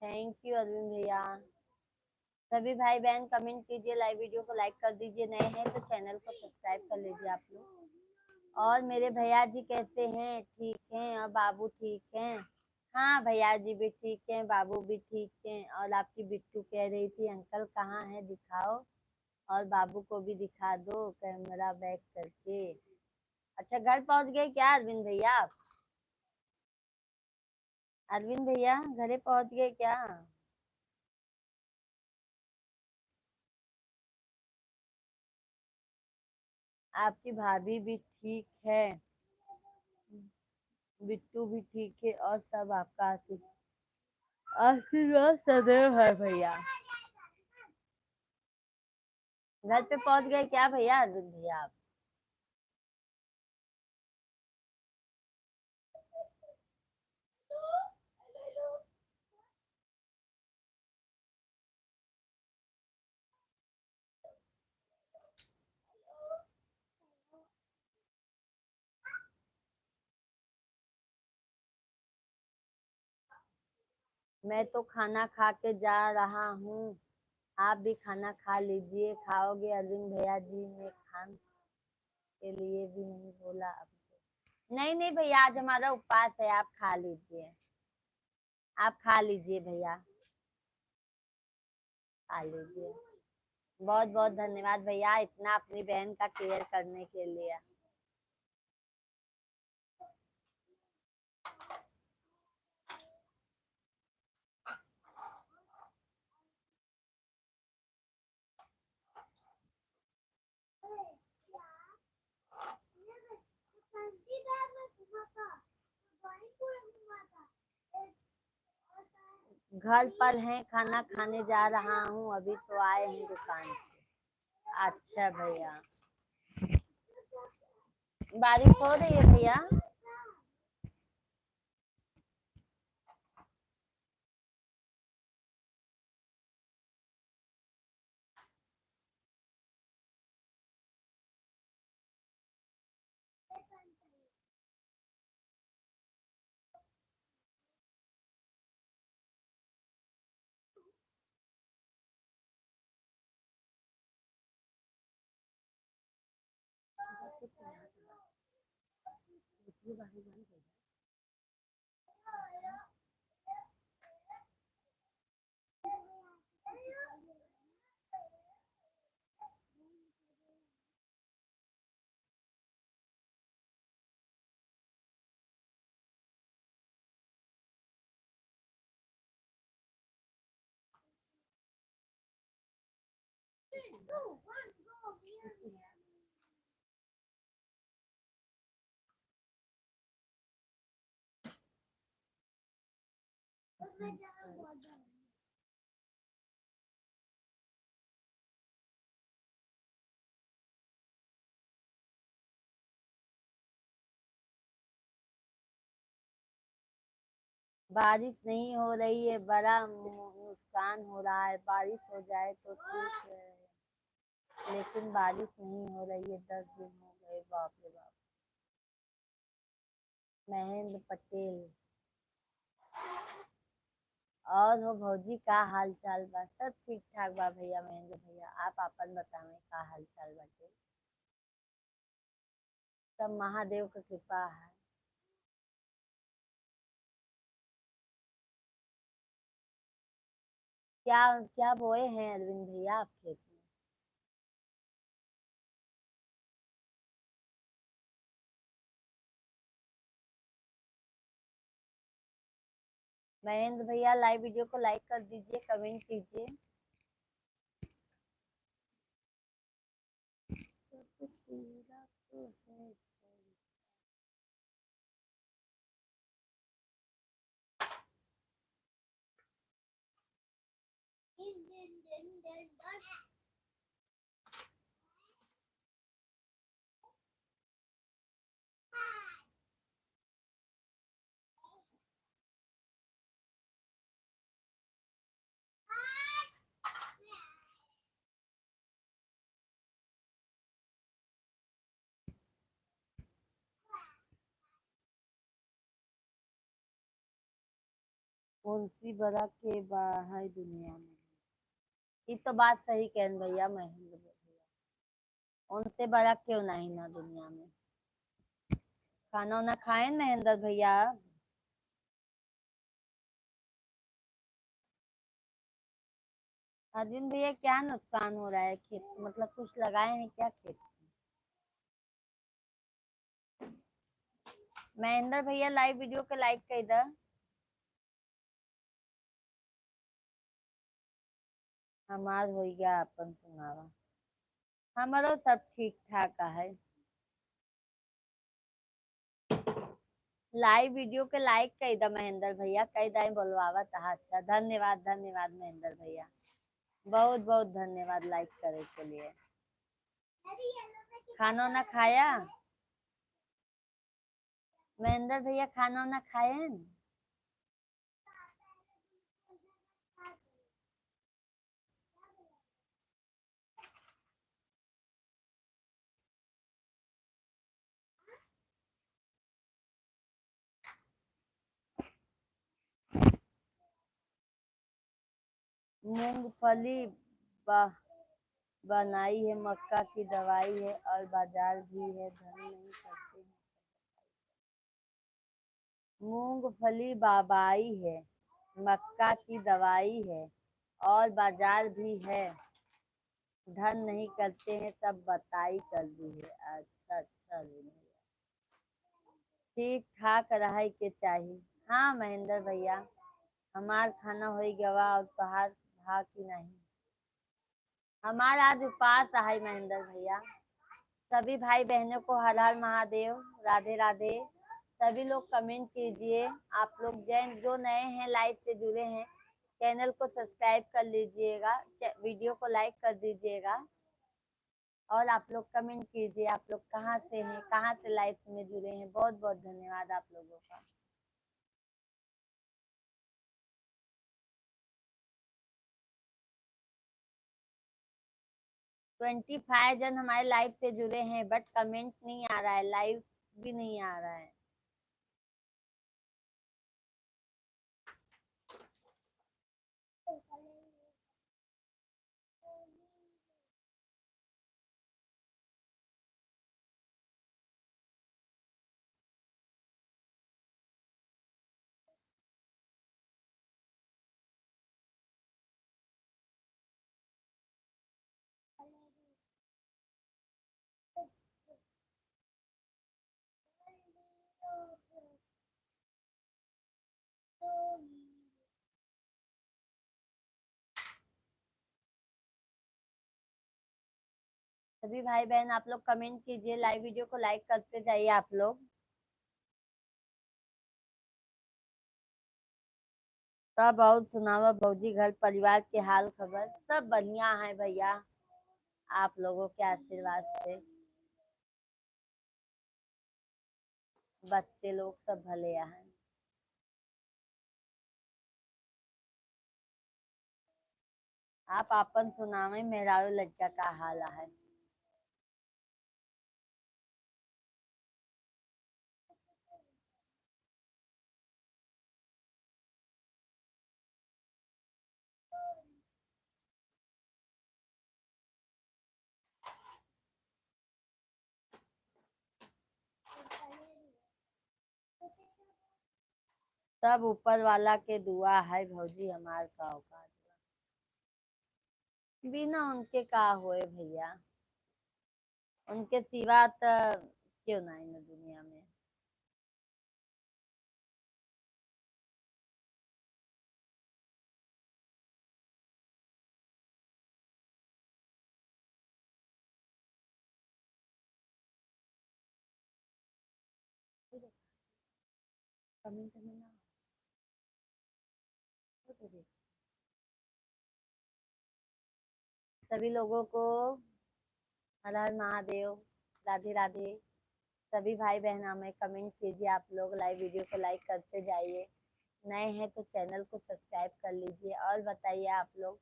थैंक यू अरविंद भैया। सभी भाई बहन कमेंट कीजिए, लाइव वीडियो को लाइक कर दीजिए, नए हैं तो चैनल को सब्सक्राइब कर लीजिए आप लोग। और मेरे भैया जी कैसे हैं, ठीक हैं? और बाबू ठीक हैं? हाँ भैया जी भी ठीक हैं, बाबू भी ठीक हैं। और आपकी बिट्टू कह रही थी अंकल कहाँ है दिखाओ, और बाबू को भी दिखा दो कैमरा बैक करके। अच्छा घर पहुंच गए क्या अरविंद भैया आप? अरविंद भैया घरे पहुंच गए क्या? आपकी भाभी भी ठीक है, बिट्टू भी ठीक है और सब आपका आशीर्वाद सदैव है भैया। घर पे पहुंच गए क्या भैया अरविंद भैया आप? मैं तो खाना खा के जा रहा हूँ, आप भी खाना खा लीजिए। खाओगे अरविंद भैया जी ने खान के लिए भी नहीं बोला अब। नहीं नहीं भैया, आज हमारा उपवास है, आप खा लीजिए। आप खा लीजिए भैया, खा लीजिए। बहुत बहुत धन्यवाद भैया इतना अपनी बहन का केयर करने के लिए। घर पर हैं, खाना खाने जा रहा हूँ, अभी तो आए हैं दुकान से। अच्छा भैया, बारिश हो रही है भैया? बारिश नहीं हो रही है, बड़ा नुकसान हो रहा है। बारिश हो जाए तो ठीक है, लेकिन बारिश नहीं हो रही है। 10 दिन हो गए, बाप रे बाप। महेंद्र पटेल। और हो भौजी का हाल चाल बा? सब ठीक ठाक बा भैया। महेंद्र भैया आप अपन बतावें का हाल चाल बाटे? सब महादेव का कृपा है। क्या क्या बोए हैं अरविंद भैया आप खेत में? महेंद्र भैया लाइव वीडियो को लाइक कर दीजिए, कमेंट कीजिए। कौन सी बड़ा के बाहर दुनिया में? ये तो बात सही कहन भैया महेंद्र भैया, उनसे बड़ा क्यों नहीं ना दुनिया में। खाना वाना खाए महेंद्र भैया? अर्जुन भैया क्या नुकसान हो रहा है खेत, मतलब कुछ लगाए हैं क्या खेत? महेंद्र भैया लाइव वीडियो के लाइक कर दे। हमार हो गया अपन सुनावा। हमारो सब ठीक ठाक है। लाइव वीडियो के लाइक कई दा महेंद्र भैया, कई दाई बोलवावा था। अच्छा, धन्यवाद धन्यवाद महेंद्र भैया, बहुत बहुत धन्यवाद लाइक करे के लिए। खाना ना खाया महेंद्र भैया, खाना ना खाए? मूंगफली बनाई है, मक्का की दवाई है और बाजार भी है, धन नहीं करते हैं। मूंगफली बाबाई है, मक्का की दवाई है और बाजार भी है, धन नहीं करते हैं, सब बताई कर दी है। अच्छा अच्छा ठीक ठाक रहे के चाहिए। हाँ महेंद्र भैया, हमार खाना हो गवा और तोहार भा की नहीं। हमारा आज उपवास है महेंद्र भैया। सभी भाई बहनों को हर हर महादेव, राधे राधे। सभी लोग कमेंट कीजिए। आप लोग जो नए हैं लाइव से जुड़े हैं, चैनल को सब्सक्राइब कर लीजिएगा, वीडियो को लाइक कर दीजिएगा और आप लोग कमेंट कीजिए आप लोग कहाँ से हैं, कहाँ से लाइव में जुड़े हैं। बहुत बहुत धन्यवाद आप लोगों का। 25 जन हमारे लाइव से जुड़े हैं, बट कमेंट नहीं आ रहा है, लाइव भी नहीं आ रहा है। सभी भाई बहन आप लोग कमेंट कीजिए, लाइव वीडियो को लाइक करते जाइए आप लोग। सब और सुनावा भौजी, घर परिवार के हाल खबर सब बढ़िया है भैया, आप लोगों के आशीर्वाद से। बच्चे लोग सब भले हैं। आप अपन सुनावे मेहरारू लड़का का हाल है। सब ऊपर वाला के दुआ है भौजी, हमार का औकात बिना उनके का होए भैया, उनके सिवा तो क्यों नहीं ना दुनिया में। कमेंट में ना हो तो देख। सभी लोगों को हर हर महादेव, राधे राधे। सभी भाई बहन हमें कमेंट कीजिए, आप लोग लाइव वीडियो को लाइक करते जाइए। नए हैं तो चैनल को सब्सक्राइब कर लीजिए और बताइए आप लोग।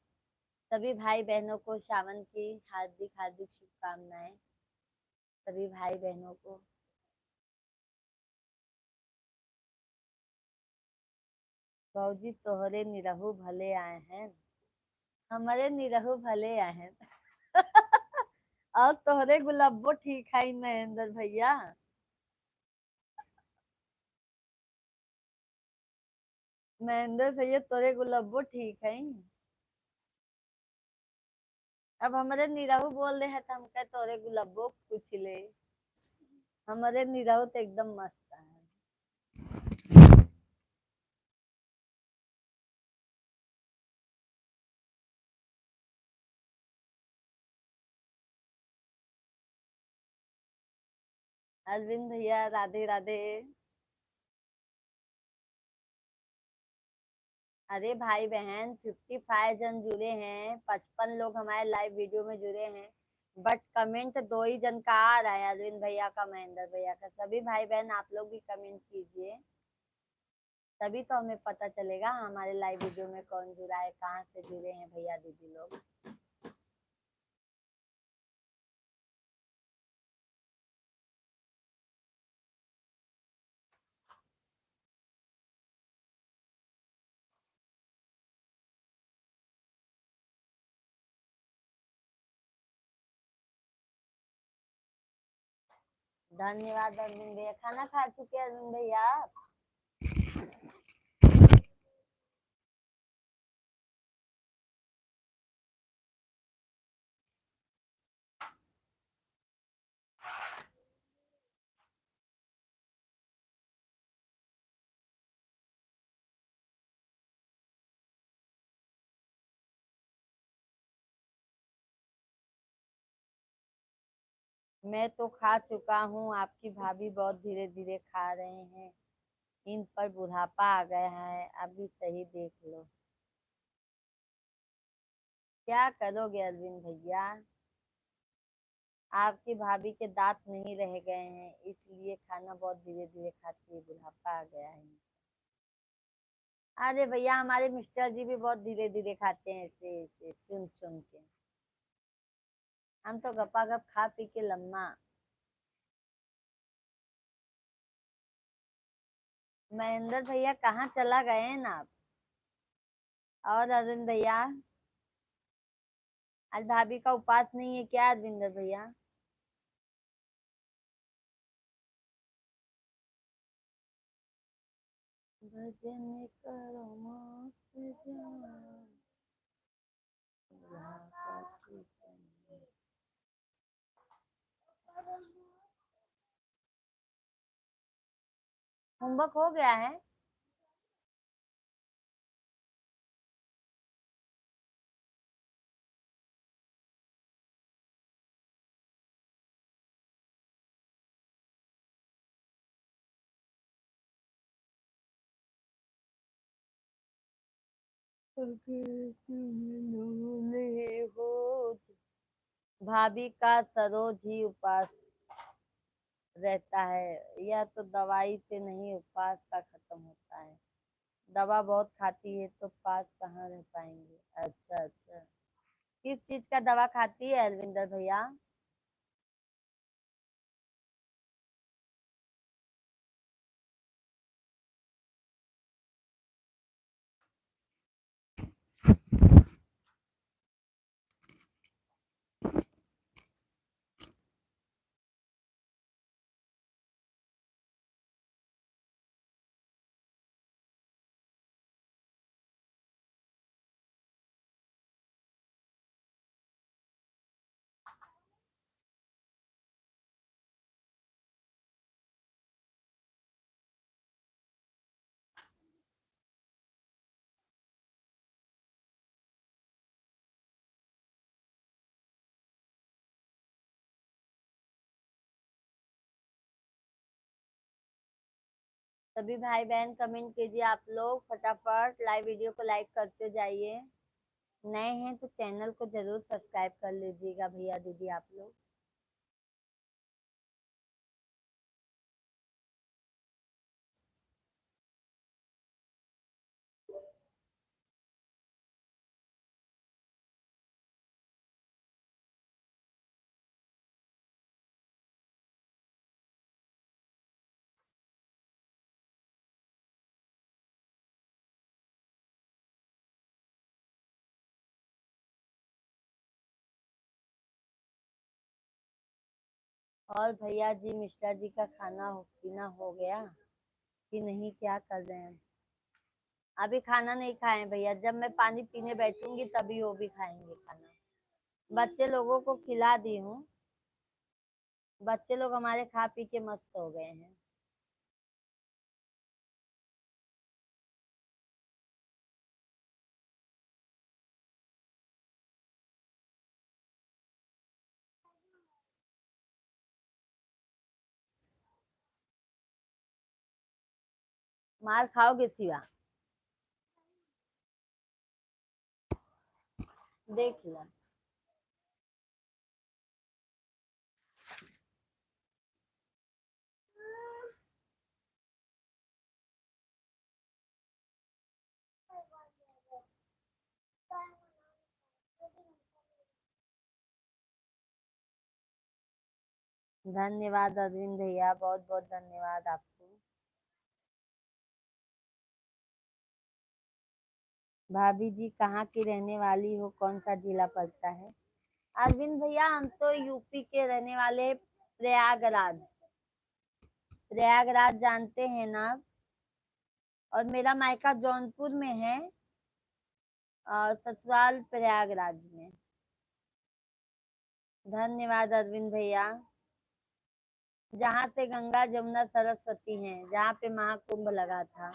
सभी भाई बहनों को सावन की हार्दिक हार्दिक शुभकामनाएं, सभी भाई बहनों को। भौजी तोहरे निरहु भले आए हैं, हमारे निरहु भले आए हैं। और तोहरे गुलाबो ठीक है महेंद्र भैया। महेंद्र भैया तोरे गुलाबो ठीक है। अब हमारे निरहु बोल रहे हैं तो हम कहे तोरे गुलाबो पूछ ले। हमारे निरहु तो एकदम मस्त है। अरविंद भैया राधे राधे। अरे भाई बहन 55 जन जुड़े हैं, 55 लोग हमारे लाइव वीडियो में जुड़े हैं, बट कमेंट 2 ही जन का आ रहा है, अरविंद भैया का, महेंद्र भैया का। सभी भाई बहन आप लोग भी कमेंट कीजिए, तभी तो हमें पता चलेगा हमारे लाइव वीडियो में कौन जुड़ा है, कहाँ से जुड़े हैं भैया दीदी लोग। धन्यवाद अरविंद भैया। खाना खा चुके हैं अरविंद भैया आप? मैं तो खा चुका हूँ, आपकी भाभी बहुत धीरे धीरे खा रहे हैं, इन पर बुढ़ापा आ गया है, अभी सही देख लो। क्या करोगे अरविंद भैया, आपकी भाभी के दांत नहीं रह गए हैं, इसलिए खाना बहुत धीरे धीरे खाती है, बुढ़ापा आ गया है। अरे भैया हमारे मिस्टर जी भी बहुत धीरे धीरे खाते हैं, ऐसे ऐसे चुन चुन के। हम तो गपा गप खा पी के लम्मा। महेंद्र भैया कहाँ चला गए हैं ना आप? और अरविंद भैया, आज भाभी का उपवास नहीं है क्या अरविंद भैया? भजन करो मस्त जान, राधा कृष्ण। होमवर्क हो गया है? हो, भाभी का सरोज ही उपवास रहता है, या तो दवाई से नहीं उपवास का खत्म होता है। दवा बहुत खाती है तो उपवास कहाँ रह पाएंगे। अच्छा अच्छा, किस चीज का दवा खाती है अरविंदर भैया? सभी भाई बहन कमेंट कीजिए आप लोग, फटाफट लाइव वीडियो को लाइक करते जाइए। नए हैं तो चैनल को जरूर सब्सक्राइब कर लीजिएगा भैया दीदी आप लोग। और भैया जी मिश्रा जी का खाना पीना हो गया कि नहीं, क्या कर रहे हैं? अभी खाना नहीं खाए हैं भैया, जब मैं पानी पीने बैठूंगी तभी वो भी खाएंगे खाना। बच्चे लोगों को खिला दी हूँ, बच्चे लोग हमारे खा पी के मस्त हो गए हैं। मार खाओगे सिवा? देख लो। धन्यवाद अरविंद भैया, बहुत बहुत धन्यवाद आपको। भाभी जी कहाँ की रहने वाली हो, कौन सा जिला पड़ता है? अरविंद भैया हम तो यूपी के रहने वाले हैं, प्रयागराज। प्रयागराज जानते हैं ना आप? और मेरा मायका जौनपुर में है और ससुराल प्रयागराज में। धन्यवाद अरविंद भैया। जहाँ से गंगा जमुना सरस्वती हैं, जहाँ पे महाकुंभ लगा था,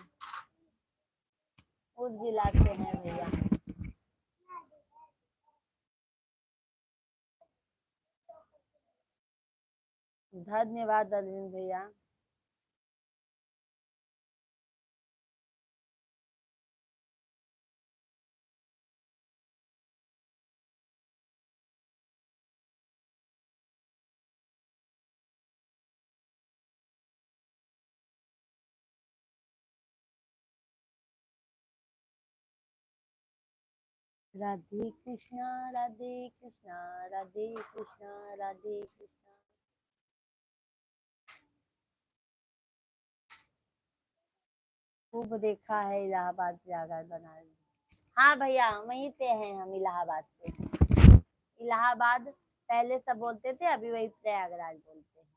उस जिला से हैं भैया। धन्यवाद अरविंद भैया। राधे कृष्णा राधे कृष्णा राधे कृष्णा राधे कृष्णा। खूब देखा है इलाहाबाद प्रयागराज बनारस। हाँ भैया वहीं से हैं हम, इलाहाबाद से। इलाहाबाद पहले सब बोलते थे, अभी वही प्रयागराज बोलते हैं।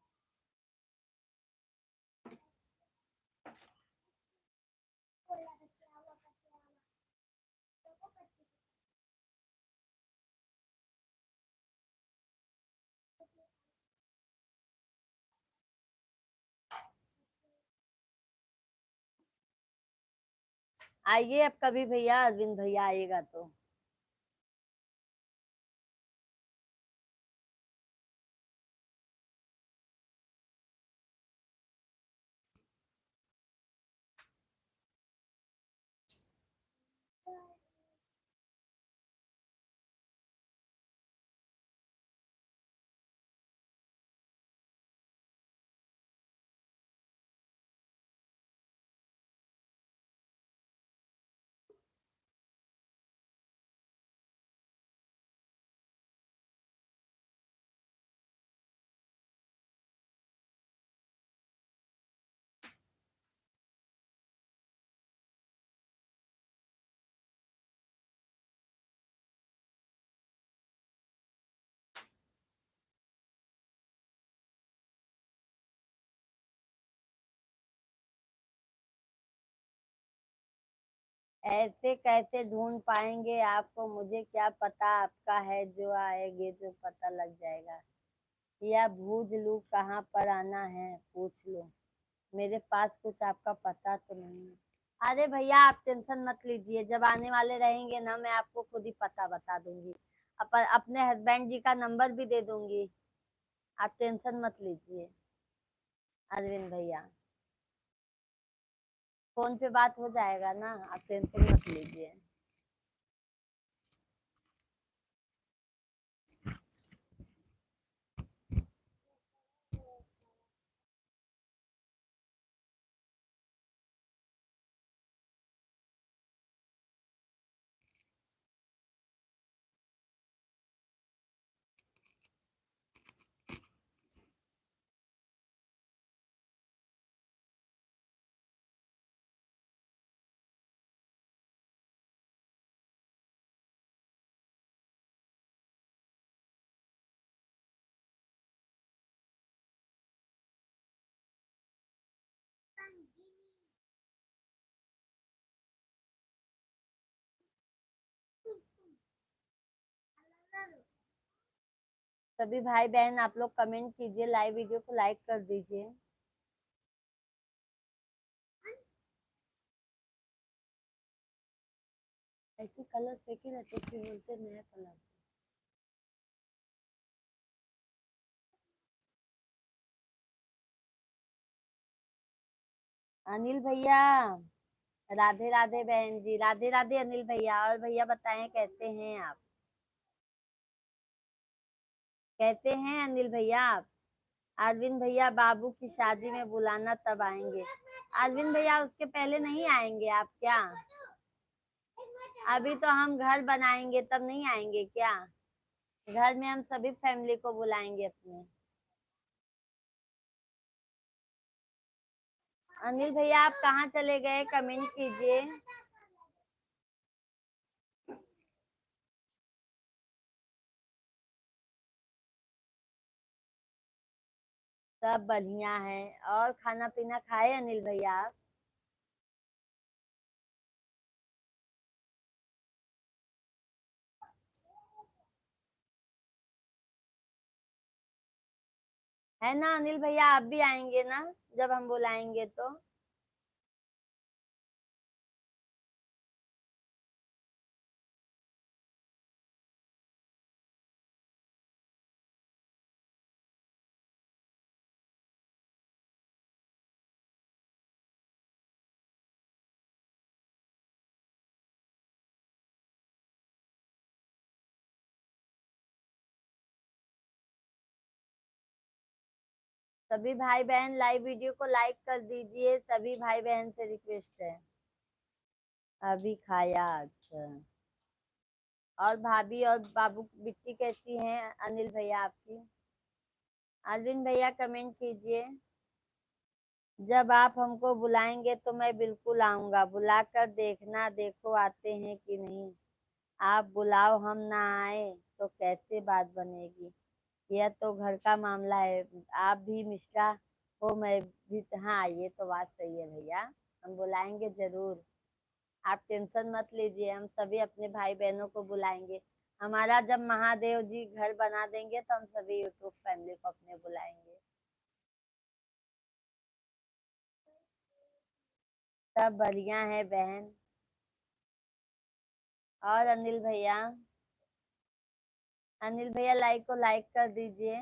आइए अब कभी भैया, अरविंद भैया आएगा तो। ऐसे कैसे ढूंढ पाएंगे आपको, मुझे क्या पता आपका है, जो आएंगे तो पता लग जाएगा। या भूज लूं कहाँ पर आना है पूछ लो, मेरे पास कुछ आपका पता तो नहीं है। अरे भैया आप टेंशन मत लीजिए, जब आने वाले रहेंगे ना मैं आपको खुद ही पता बता दूंगी। अपने हस्बैंड जी का नंबर भी दे दूंगी, आप टेंशन मत लीजिए अरविंद भैया। फोन पे बात हो जाएगा ना, आप टेंशन मत लीजिए। सभी भाई बहन आप लोग कमेंट कीजिए, लाइव वीडियो को लाइक कर दीजिए। ऐसे कलर फेंके रहते फिर बोलते नया कलर। अनिल भैया, राधे राधे बहन जी, राधे राधे अनिल भैया। और भैया बताएं कैसे हैं आप? कहते हैं अनिल भैया आप? अरविंद भैया बाबू की शादी में बुलाना, तब आएंगे। अरविंद भैया उसके पहले नहीं आएंगे आप क्या? अभी तो हम घर बनाएंगे तब नहीं आएंगे क्या? घर में हम सभी फैमिली को बुलाएंगे अपने। अनिल भैया आप कहाँ चले गए, कमेंट कीजिए। सब बढ़िया है। और खाना पीना खाए अनिल भैया आप? है ना अनिल भैया, आप भी आएंगे ना जब हम बुलाएंगे तो? सभी भाई बहन लाइव वीडियो को लाइक कर दीजिए, सभी भाई बहन से रिक्वेस्ट है। अभी खाया, अच्छा। और भाभी और बाबू बिट्टी कैसी हैं अनिल भैया आपकी? अरविंद भैया कमेंट कीजिए। जब आप हमको बुलाएंगे तो मैं बिल्कुल आऊंगा, बुलाकर देखना, देखो आते हैं कि नहीं। आप बुलाओ हम ना आए तो कैसे बात बनेगी? यह तो घर का मामला है। आप भी मिश्रा हो, मैं भी। हाँ, ये तो बात सही है भैया, हम बुलाएंगे जरूर। आप टेंशन मत लीजिए, हम सभी अपने भाई बहनों को बुलाएंगे। हमारा जब महादेव जी घर बना देंगे तो हम सभी यूट्यूब फैमिली को अपने बुलाएंगे। सब बढ़िया है बहन। और अनिल भैया लाइक को लाइक कर दीजिए।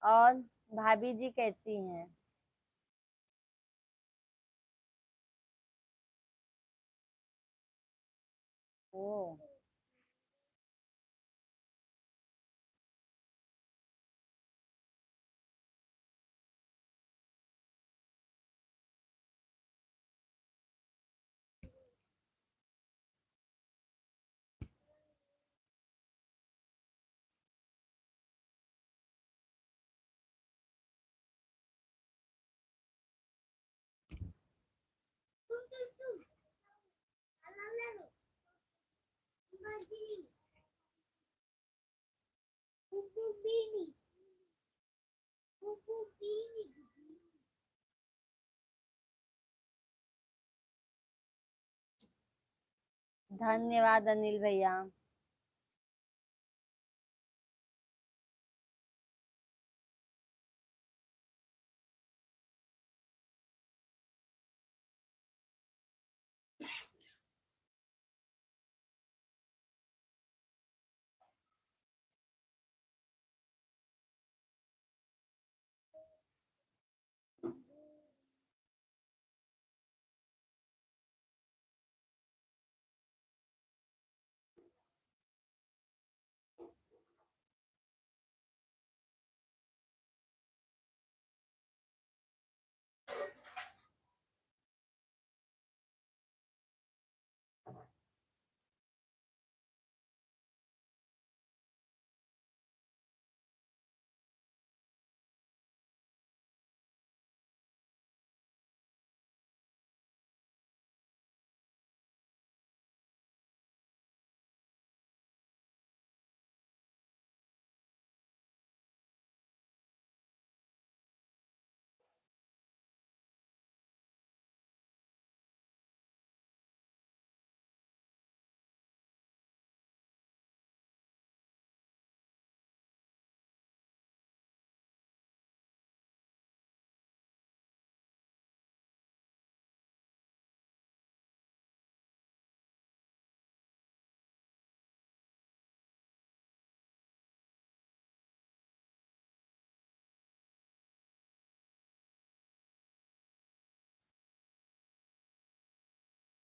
और भाभी जी कैसी हैं? ओ, धन्यवाद अनिल भैया।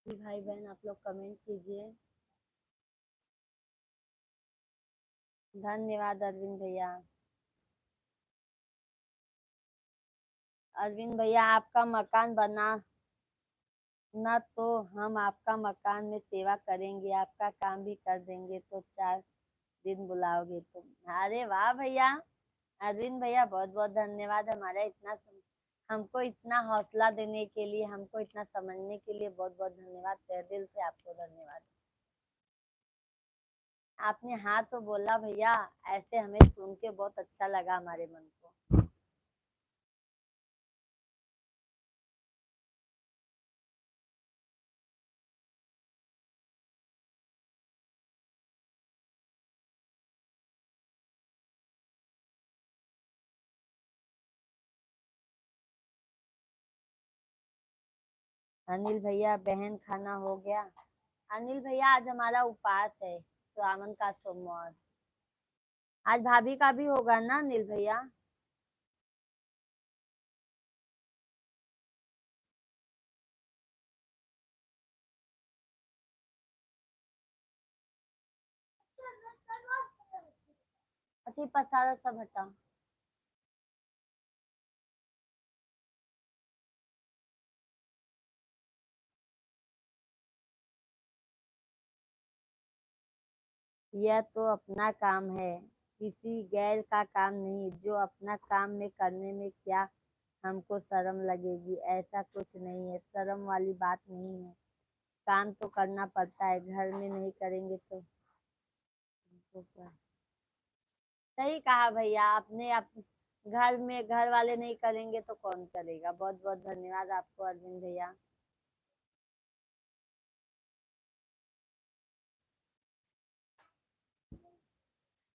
भाई बहन आप लोग कमेंट कीजिए। धन्यवाद अरविंद भैया। अरविंद भैया आपका मकान बना ना तो हम आपका मकान में सेवा करेंगे, आपका काम भी कर देंगे, तो 4 दिन बुलाओगे तुम। अरे वाह भैया। अरविंद भैया बहुत बहुत धन्यवाद, हमारा हमको इतना हौसला देने के लिए, हमको इतना समझने के लिए बहुत बहुत धन्यवाद, तहे दिल से आपको धन्यवाद। आपने हाँ तो बोला भैया, ऐसे हमें सुन के बहुत अच्छा लगा हमारे मन को। अनिल भैया बहन खाना हो गया? अनिल भैया आज हमारा उपवास है, श्रावण का सोमवार। आज भाभी का भी होगा ना अनिल भैया? अच्छा पसारा सब हटा। यह तो अपना काम है, किसी गैर का काम नहीं। जो अपना काम में करने में क्या हमको शर्म लगेगी? ऐसा कुछ नहीं है, शर्म वाली बात नहीं है। काम तो करना पड़ता है, घर में नहीं करेंगे तो क्या। सही कहा भैया आपने। आप घर में घर वाले नहीं करेंगे तो कौन करेगा? बहुत बहुत धन्यवाद आपको अरविंद भैया।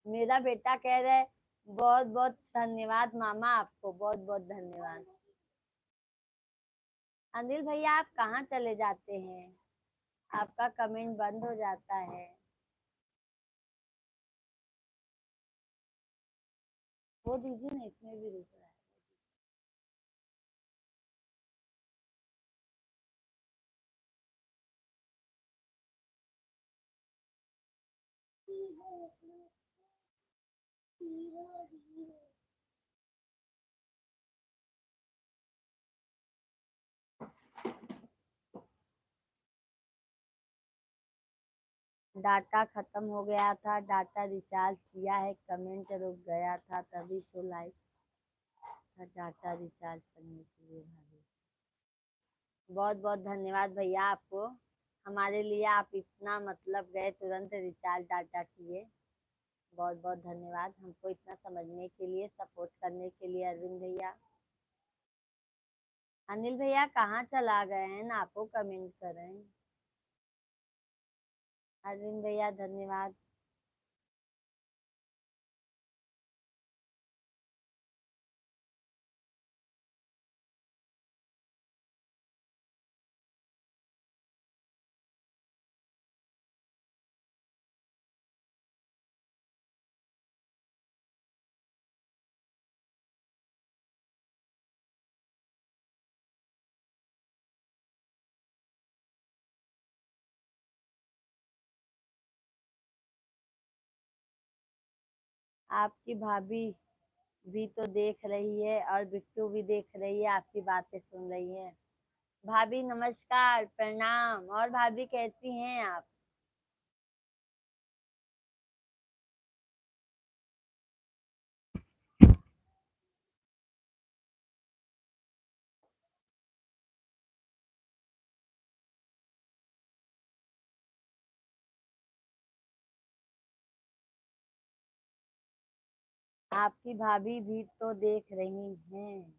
मेरा बेटा कह रहा है बहुत बहुत धन्यवाद मामा, आपको बहुत बहुत धन्यवाद। अनिल भैया आप कहाँ चले जाते हैं? आपका कमेंट बंद हो जाता है। वो दीजिए ना, इसमें भी रुक रहा है। डाटा खत्म हो गया था, डाटा रिचार्ज किया है, कमेंट रुक गया था, तभी तो लाइव था डाटा रिचार्ज करने के लिए भाभी। बहुत बहुत धन्यवाद भैया आपको, हमारे लिए आप इतना मतलब गए, तुरंत रिचार्ज डाटा किए। बहुत बहुत धन्यवाद हमको इतना समझने के लिए, सपोर्ट करने के लिए अरविंद भैया। अनिल भैया कहाँ चला गए हैं ना, आपको कमेंट करें। अरविंद भैया धन्यवाद। आपकी भाभी भी तो देख रही है और बिट्टू भी देख रही है, आपकी बातें सुन रही है। भाभी नमस्कार प्रणाम। और भाभी कैसी हैं आप? आपकी भाभी भी तो देख रही हैं।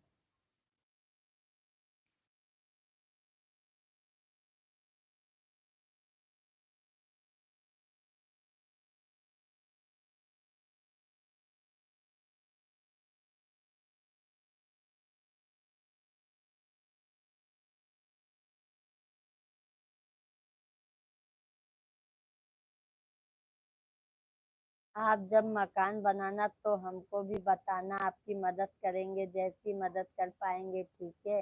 आप जब मकान बनाना तो हमको भी बताना, आपकी मदद करेंगे, जैसी मदद कर पाएंगे, ठीक है।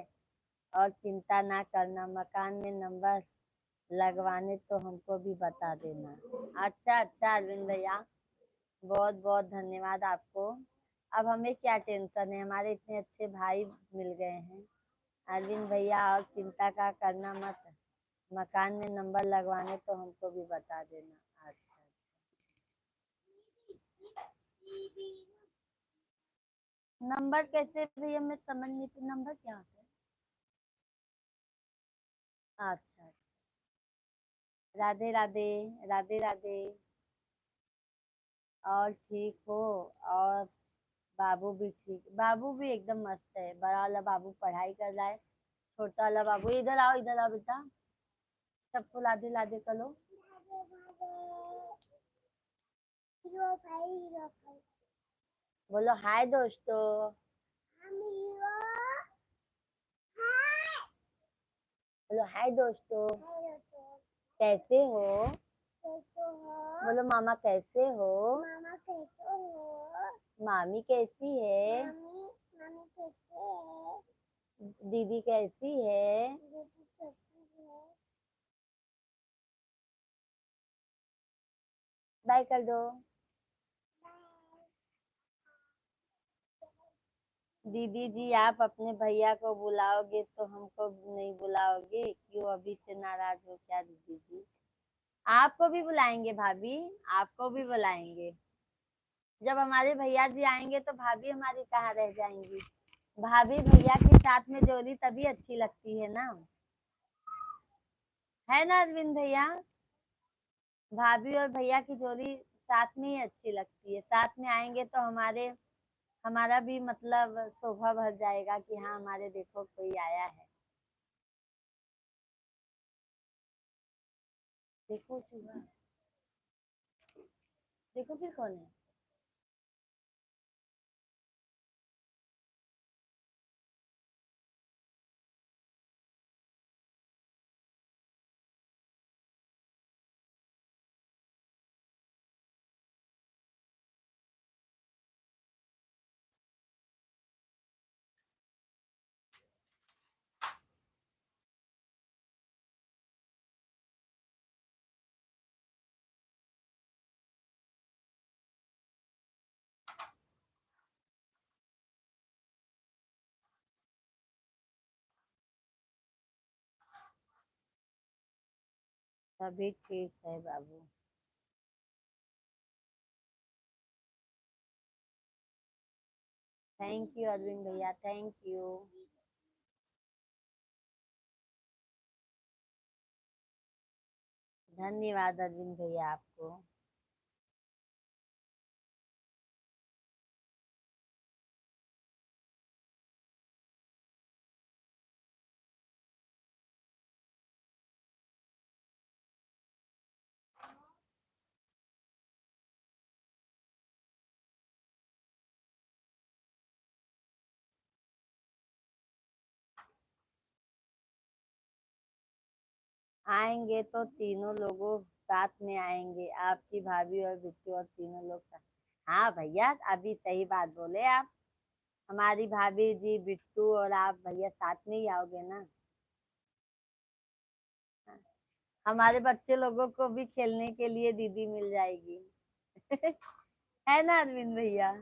और चिंता ना करना, मकान में नंबर लगवाने तो हमको भी बता देना। अच्छा अच्छा अरविंद भैया। बहुत बहुत धन्यवाद आपको। अब हमें क्या टेंशन है, हमारे इतने अच्छे भाई मिल गए हैं। अरविंद भैया, और चिंता का करना मत। मकान में नंबर लगवाने तो हमको भी बता देना। अच्छा। नंबर कैसे भैया, मैं समझ नहीं थी, नंबर क्या होता है? अच्छा। राधे राधे। राधे राधे। और ठीक हो? और बाबू भी ठीक, बाबू भी एकदम मस्त है। बड़ा वाला बाबू पढ़ाई कर रहा है, छोटा वाला बाबू इधर आओ बेटा, सबको लादे लादे करो। बोलो हाय दोस्तों। बोलो हाय दोस्तों। कैसे हो? बोलो मामा कैसे हो? मामी कैसी है? दीदी कैसी है? बाय कर दो। दीदी जी, आप अपने भैया को बुलाओगे तो हमको नहीं बुलाओगे क्यों? अभी से नाराज हो क्या दीदी जी? आपको भी बुलाएंगे भाभी, आपको भी बुलाएंगे। जब हमारे भैया जी आएंगे तो भाभी हमारी कहाँ रह जाएंगी? भाभी भैया के साथ में जोड़ी तभी अच्छी लगती है ना अरविंद भैया? भाभी और भैया की जोड़ी साथ में ही अच्छी लगती है। साथ में आएंगे तो हमारा भी मतलब शोभा बढ़ जाएगा कि हाँ, हमारे देखो कोई आया है। देखो चूहा, देखो फिर कौन है? सभी ठीक है बाबू। थैंक यू अरविंद भैया, थैंक यू। धन्यवाद अरविंद भैया आपको। आएंगे तो तीनों लोगों साथ में आएंगे, आपकी भाभी और बिट्टू और तीनों लोग साथ। हाँ भैया, अभी सही बात बोले आप। हमारी भाभी जी, बिट्टू और आप भैया साथ में ही आओगे ना? हमारे बच्चे लोगों को भी खेलने के लिए दीदी मिल जाएगी। है ना अरविंद भैया?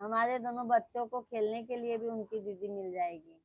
हमारे दोनों बच्चों को खेलने के लिए भी उनकी दीदी मिल जाएगी।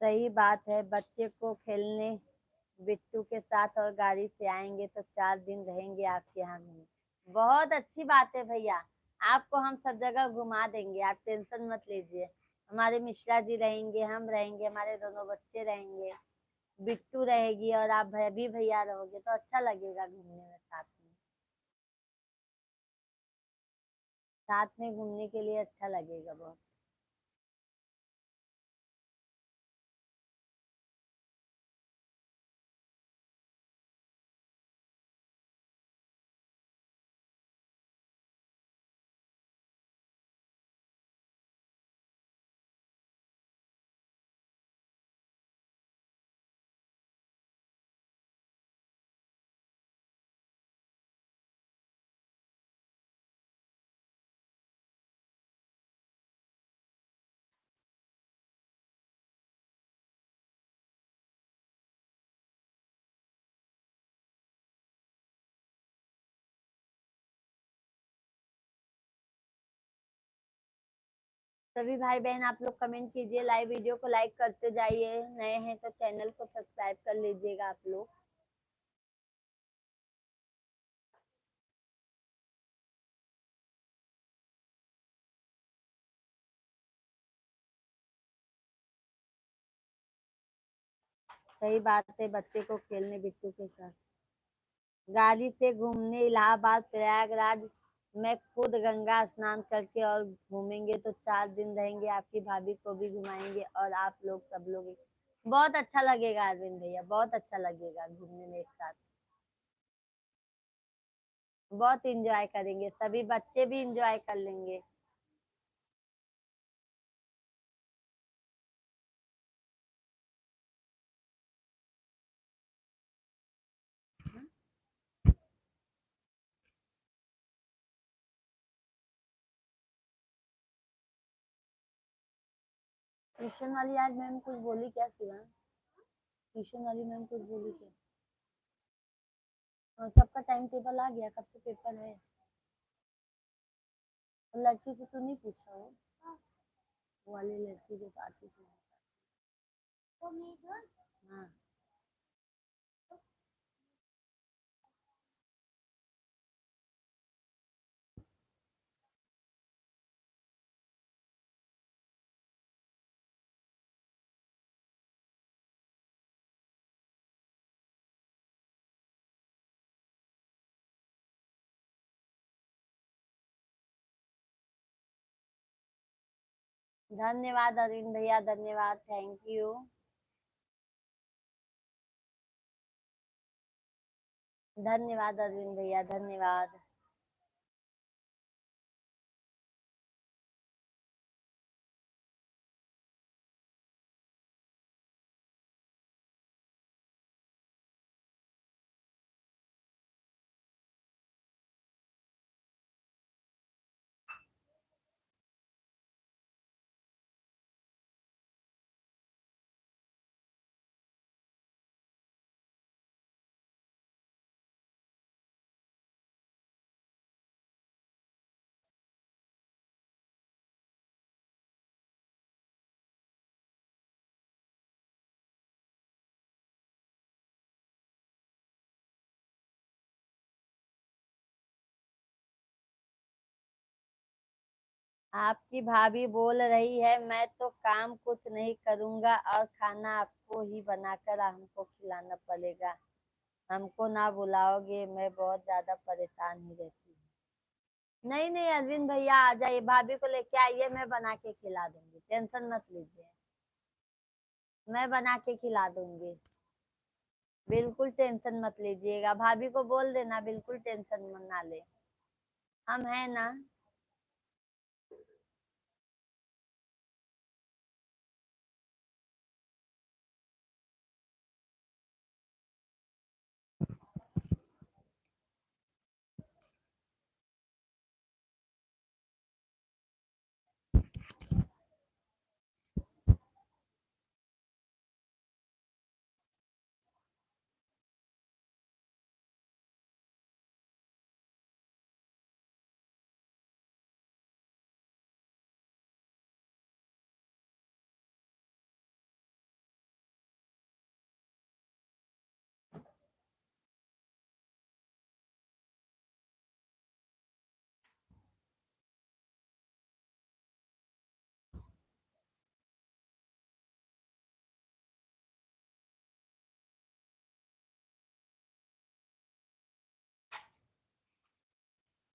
सही बात है, बच्चे को खेलने बिट्टू के साथ और गाड़ी से आएंगे तो 4 दिन रहेंगे आपके यहाँ में। बहुत अच्छी बात है भैया, आपको हम सब जगह घुमा देंगे, आप टेंशन मत लीजिए। हमारे मिश्रा जी रहेंगे, हम रहेंगे, हमारे दोनों बच्चे रहेंगे, बिट्टू रहेगी और आप भी भैया रहोगे तो अच्छा लगेगा घूमने में साथ में। साथ में घूमने के लिए अच्छा लगेगा बहुत। सभी भाई बहन आप लोग कमेंट कीजिए, लाइव वीडियो को लाइक करते जाइए, नए हैं तो चैनल को सब्सक्राइब कर लीजिएगा आप लोग। सही बात है, बच्चे को खेलने बिट्टू के साथ गाड़ी से घूमने इलाहाबाद प्रयागराज में खुद गंगा स्नान करके और घूमेंगे तो 4 दिन रहेंगे, आपकी भाभी को भी घुमाएंगे और आप लोग सब लोग बहुत अच्छा लगेगा अरविंद भैया, बहुत अच्छा लगेगा घूमने में एक साथ। बहुत इंजॉय करेंगे, सभी बच्चे भी इंजॉय कर लेंगे। ट्यूशन वाली आज मैम कुछ बोली क्या शिवा? ट्यूशन वाली मैम कुछ बोली क्या? हाँ, सबका टाइम टेबल आ गया, कब से पेपर है? और लड़की से तो नहीं पूछा हो? वो वाली लड़की जो आती थी। हाँ। धन्यवाद अरविंद भैया, धन्यवाद, थैंक यू। धन्यवाद अरविंद भैया, धन्यवाद। आपकी भाभी बोल रही है मैं तो काम कुछ नहीं करूंगा और खाना आपको ही बनाकर हमको खिलाना पड़ेगा, हमको ना बुलाओगे, मैं बहुत ज्यादा परेशान ही रहती हूँ। नहीं नहीं अरविंद भैया आ जाइए, भाभी को लेके आइए, मैं बना के खिला दूंगी, टेंशन मत लीजिए, मैं बना के खिला दूंगी। बिल्कुल टेंशन मत लीजिएगा, भाभी को बोल देना बिल्कुल टेंशन ना ले, हम है ना।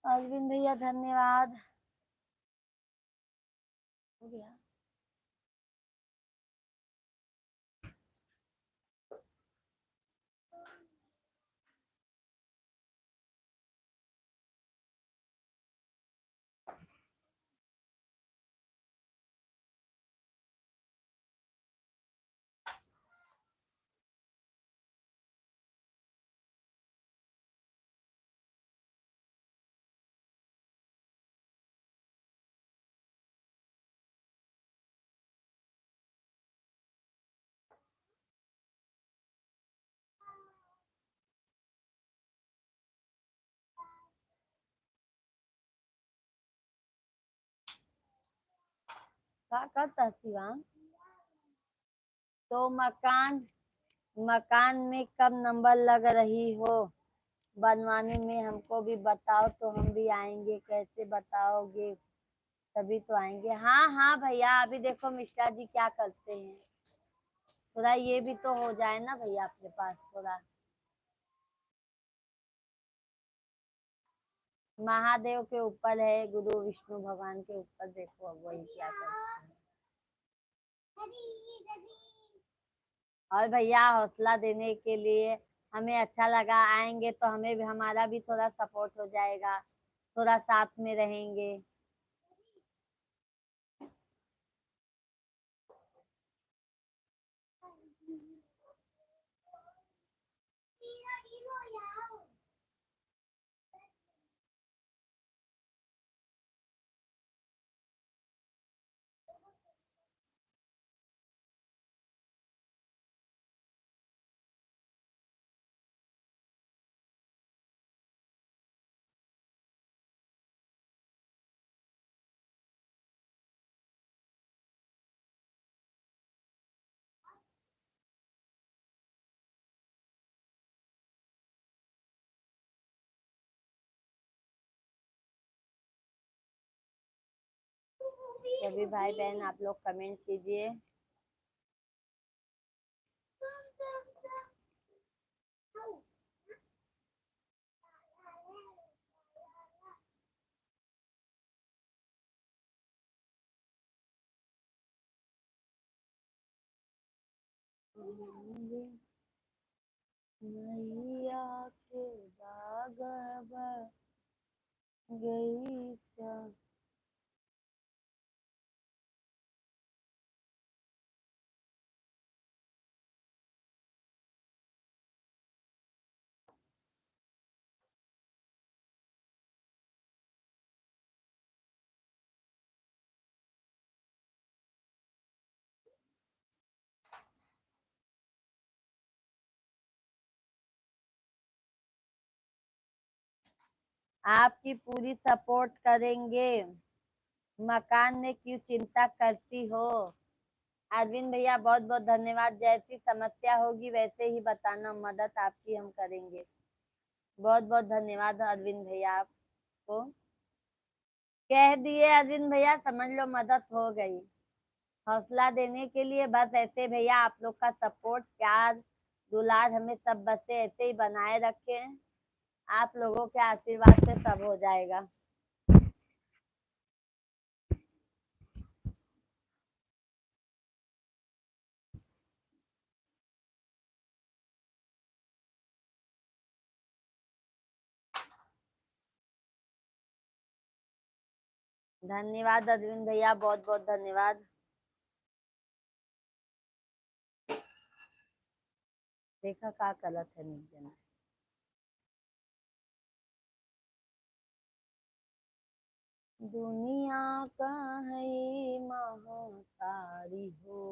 अरविंद भैया धन्यवाद। हो गया। क्या करता शिवांग? तो मकान में कब नंबर लग रही हो बनवाने में, हमको भी बताओ तो हम भी आएंगे। कैसे बताओगे? तभी तो आएंगे। हाँ हाँ भैया, अभी देखो मिश्रा जी क्या करते हैं। थोड़ा ये भी तो हो जाए ना भैया अपने पास थोड़ा। महादेव के ऊपर है, गुरु विष्णु भगवान के ऊपर, देखो अब वही क्या करते हैं। और भैया हौसला देने के लिए हमें अच्छा लगा, आएंगे तो हमें भी, हमारा भी थोड़ा सपोर्ट हो जाएगा, थोड़ा साथ में रहेंगे। सभी भाई बहन आप लोग कमेंट कीजिए। मैया के दाग गई चा। आपकी पूरी सपोर्ट करेंगे। मकान में क्यों चिंता करती हो? अरविंद भैया बहुत बहुत धन्यवाद। जैसी समस्या होगी वैसे ही बताना, मदद आपकी हम करेंगे। बहुत बहुत धन्यवाद अरविंद भैया आपको। कह दिए अरविंद भैया, समझ लो मदद हो गई। हौसला देने के लिए बस ऐसे भैया आप लोग का सपोर्ट प्यार दुलार हमें सब बच्चे ऐसे ही बनाए रखें। आप लोगों के आशीर्वाद से सब हो जाएगा। धन्यवाद अरविंद भैया, बहुत बहुत धन्यवाद। देखा का गलत है नीचे में। दुनिया का है महासारी हो।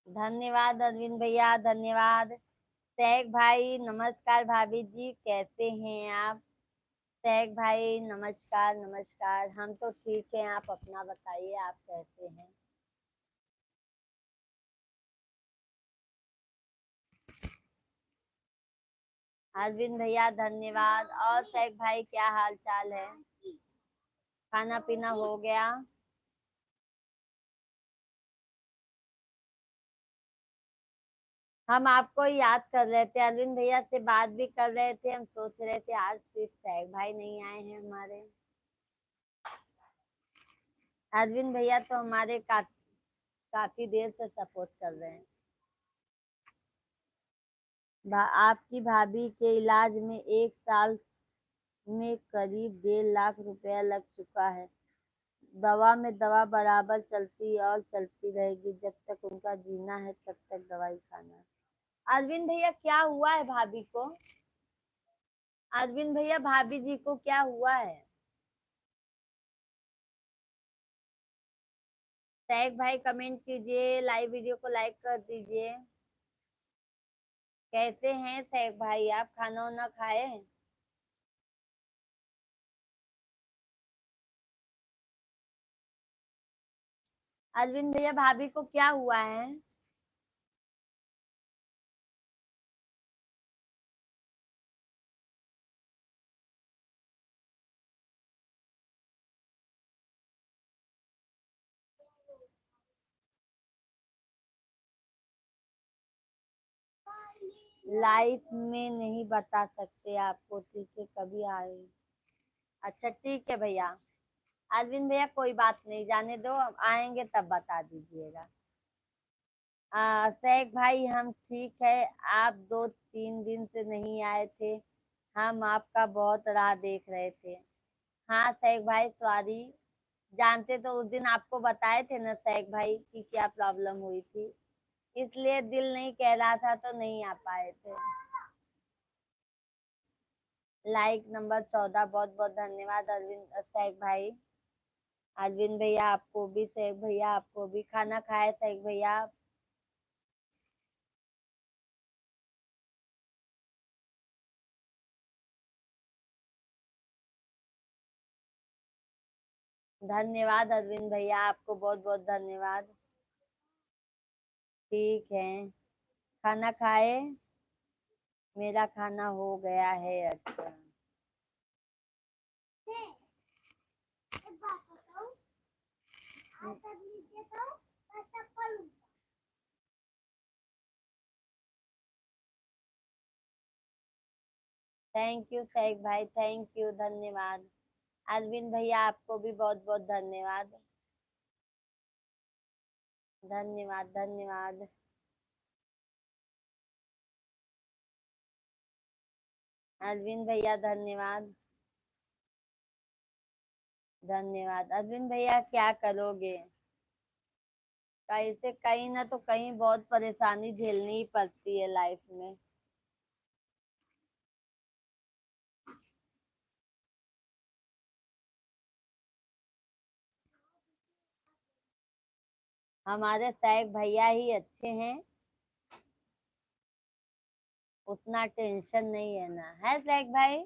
धन्यवाद अरविंद भैया, धन्यवाद। सहक भाई नमस्कार, भाभी जी कैसे हैं आप? सहक भाई नमस्कार, नमस्कार। हम तो ठीक हैं, आप अपना बताइए, आप कैसे हैं? अरविंद भैया धन्यवाद। और सहक भाई क्या हाल चाल है? खाना पीना हो गया? हम आपको याद कर रहे थे, अरविंद भैया से बात भी कर रहे थे। हम सोच रहे थे आज सिर्फ सहक भाई नहीं आए हैं हमारे। अरविंद भैया तो हमारे काफी देर से सपोर्ट कर रहे हैं। आपकी भाभी के इलाज में 1 साल में करीब 1.5 लाख रुपया लग चुका है। दवा में दवा बराबर चलती और चलती रहेगी, जब तक उनका जीना है तब तक दवाई खाना है। अरविंद भैया क्या हुआ है भाभी को? अरविंद भैया भाभी जी को क्या हुआ है? सहक भाई कमेंट कीजिए, लाइव वीडियो को लाइक कर दीजिए। कैसे हैं सहक भाई, आप खाना वाना खाए? अरविंद भैया भाभी को क्या हुआ है? लाइफ में नहीं बता सकते आपको, ठीक है कभी आए। अच्छा ठीक है भैया। अरविंद भैया कोई बात नहीं, जाने दो, अब आएंगे तब बता दीजिएगा। शेख भाई हम ठीक है। आप 2-3 दिन से नहीं आए थे, हम आपका बहुत राह देख रहे थे। हाँ शेख भाई सॉरी। जानते तो उस दिन आपको बताए थे ना शेख भाई कि क्या प्रॉब्लम हुई थी, इसलिए दिल नहीं कह रहा था तो नहीं आ पाए थे। लाइक नंबर 14, बहुत बहुत धन्यवाद अरविंद शेख भाई। अरविंद भैया आपको भी, शेख भैया आपको भी। खाना खाए शेख भैया? धन्यवाद अरविंद भैया, आपको बहुत बहुत धन्यवाद। ठीक है। खाना खाए? मेरा खाना हो गया है। अच्छा थैंक यू शेख भाई, थैंक यू, धन्यवाद। अरविंद भैया आपको भी बहुत बहुत धन्यवाद। धन्यवाद धन्यवाद। अरविंद भैया धन्यवाद। धन्यवाद अरविंद भैया, क्या करोगे? कैसे, कहीं ना तो कहीं बहुत परेशानी झेलनी ही पड़ती है लाइफ में। हमारे सैक भैया ही अच्छे हैं, उतना टेंशन नहीं है ना, है सैक भाई?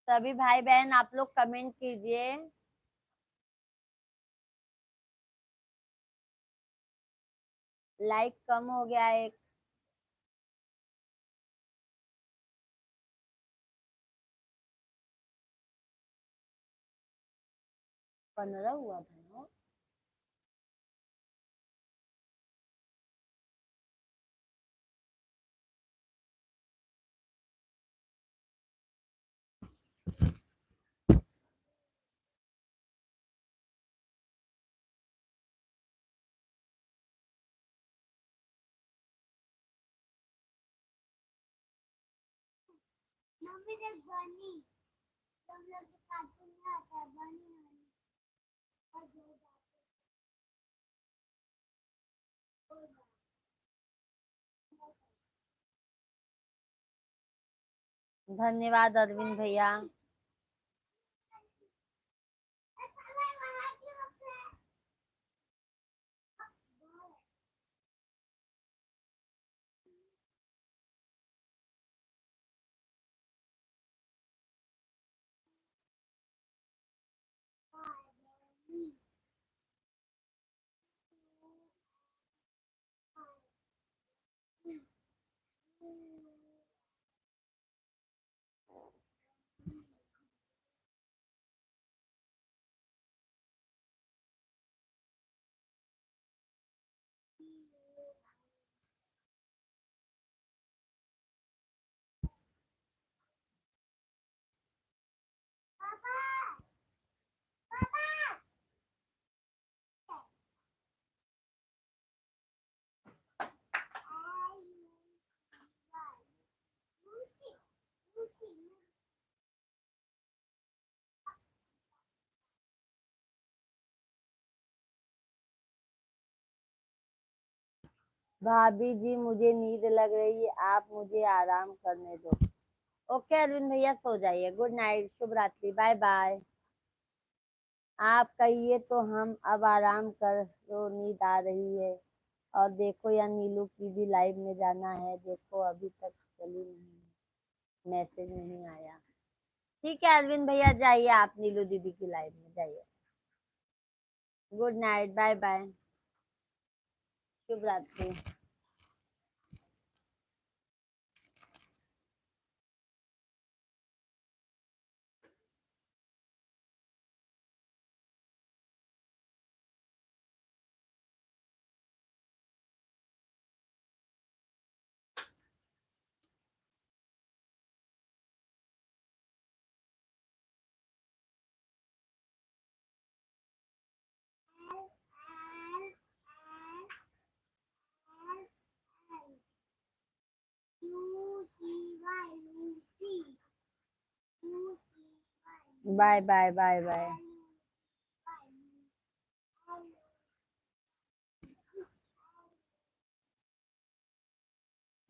सभी भाई बहन आप लोग कमेंट कीजिए। लाइक कम हो गया एक। 15 हुआ था। मम्मी देख बनी, तुम लोग के कार्टून में आता है बनी। धन्यवाद अरविंद भैया। भाभी जी मुझे नींद लग रही है, आप मुझे आराम करने दो। ओके अरविंद भैया, सो जाइए। गुड नाइट, शुभ रात्रि, बाय बाय। आप कहिए तो हम अब आराम कर लो, नींद आ रही है। और देखो या नीलू की भी लाइव में जाना है, देखो अभी तक चली नहीं, मैसेज नहीं आया। ठीक है अरविंद भैया, जाइए आप नीलू दीदी की लाइव में जाइए। गुड नाइट, बाय बाय, शुभ रात्रि। Bye bye bye bye.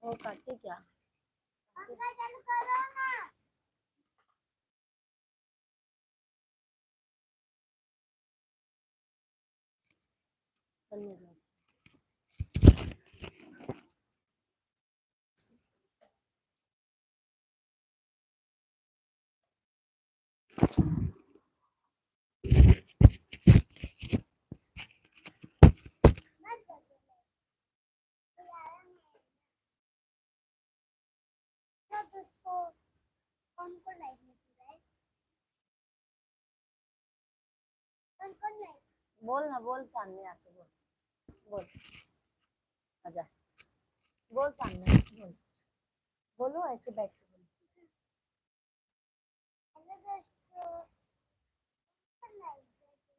वो काटे क्या? चलिए जाओ। बोल ना, बोल सामने आके बोल। बोल, आजा, बोल सामने बोल। बोलो ऐसे बैठ के बोलो।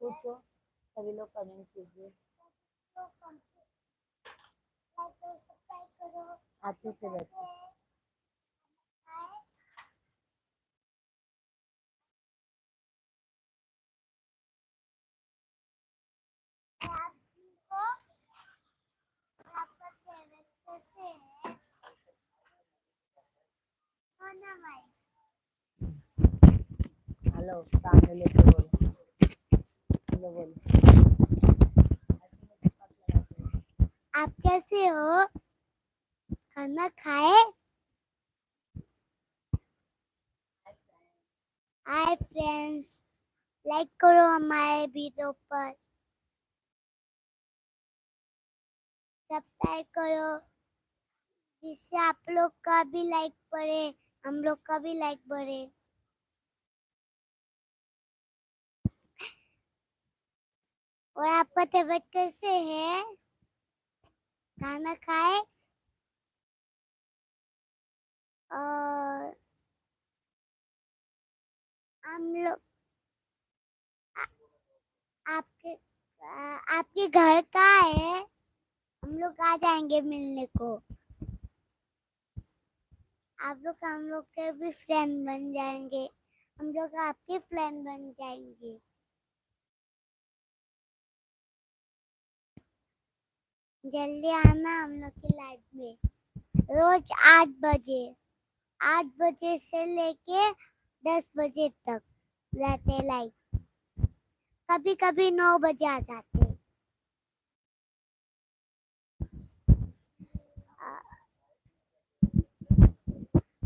पूछो, सभी लोग कमेंट कीजिए। अच्छे से बैठो। हेलो, सामने लेके बोलो। हेलो बोलो। आप कैसे हो? खाना खाए? हाय फ्रेंड्स, लाइक करो हमारे वीडियो पर, सब्सक्राइब करो, जिससे आप लोग का भी लाइक बढ़े, हम लोग का भी लाइक बढ़े। और आपका तबीयत कैसे है? खाना खाए? और हम लोग आपके आपके घर कहाँ है? हम लोग आ जाएंगे मिलने को। आप लोग हम लोग के भी फ्रेंड बन जाएंगे, हम लोग आपके फ्रेंड बन जाएंगे। जल्दी आना हम लोग की लाइफ में, रोज 8 बजे। 8 बजे से लेके 10 बजे तक रहते लाइव। कभी कभी 9 बजे आ जाते।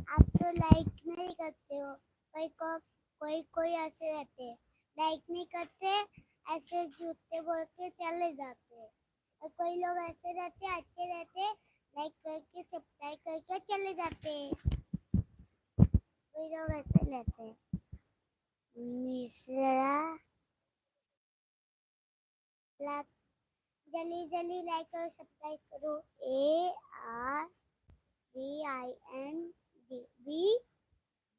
आप तो लाइक नहीं करते हो। कोई ऐसे रहते हैं, लाइक नहीं करते, ऐसे झूठे बोल के चले जाते हैं। और कोई लोग ऐसे रहते हैं, अच्छे रहते हैं, लाइक करके सब्सक्राइब करके चले जाते हैं। कोई लोग ऐसे रहते हैं। मिश्रा जल्दी जल्दी लाइक करो, सब्सक्राइब करो। ARVIND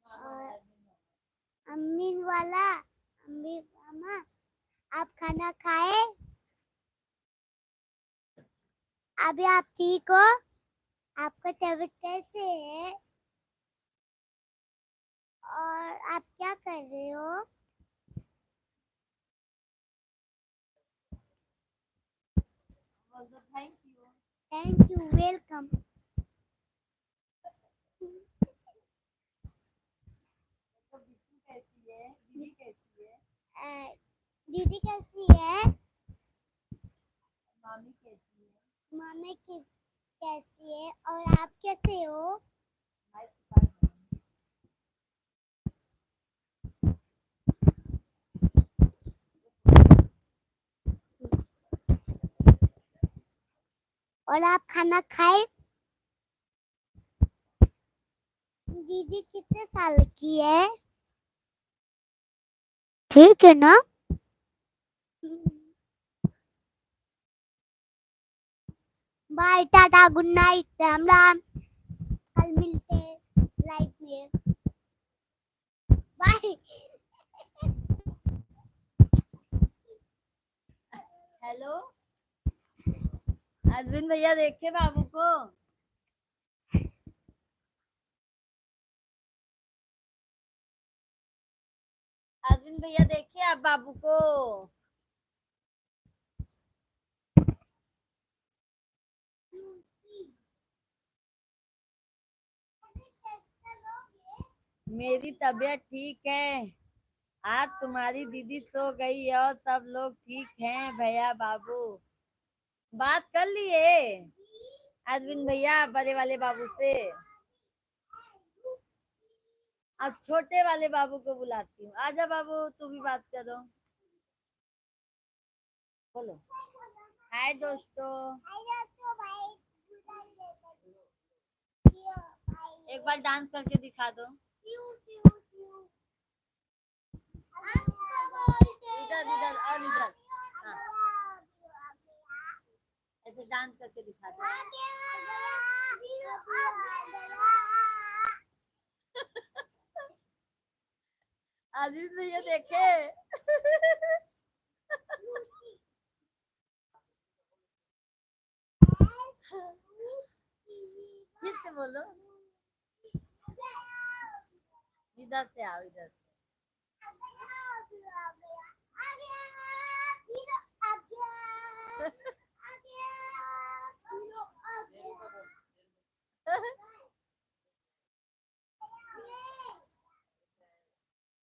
और अम्मीन वाला अम्मी मामा, आप खाना खाए? अभी आप ठीक हो? आपका तबीयत कैसे है? और आप क्या कर रहे हो? Thank you, welcome. दीदी कैसी है? मामी कैसी है? और आप कैसे हो? और आप खाना खाए? दीदी कितने साल की है? ठीक है ना? Bye, tata, good night, Ram Ram. कल मिलते हैं लाइव में। बाय। हेलो अरविंद भैया, देखे बाबू को? अरविंद भैया, देखिए आप बाबू को। मेरी तबीयत ठीक है। आज तुम्हारी दीदी सो गई और सब लोग ठीक हैं भैया बाबू। बात कर लिए अरविंद भैया बड़े वाले बाबू से। अब छोटे वाले बाबू को बुलाती हूँ। आजा बाबू, तू भी बात करो। बोलो हाय दोस्तों। एक बार डांस करके दिखा दो। इधर इधर और इधर। हाँ, ऐसे डांस करके दिखा दो। आदिल भैया देखे। फिर से बोलो। इधर से आओ, इधर से।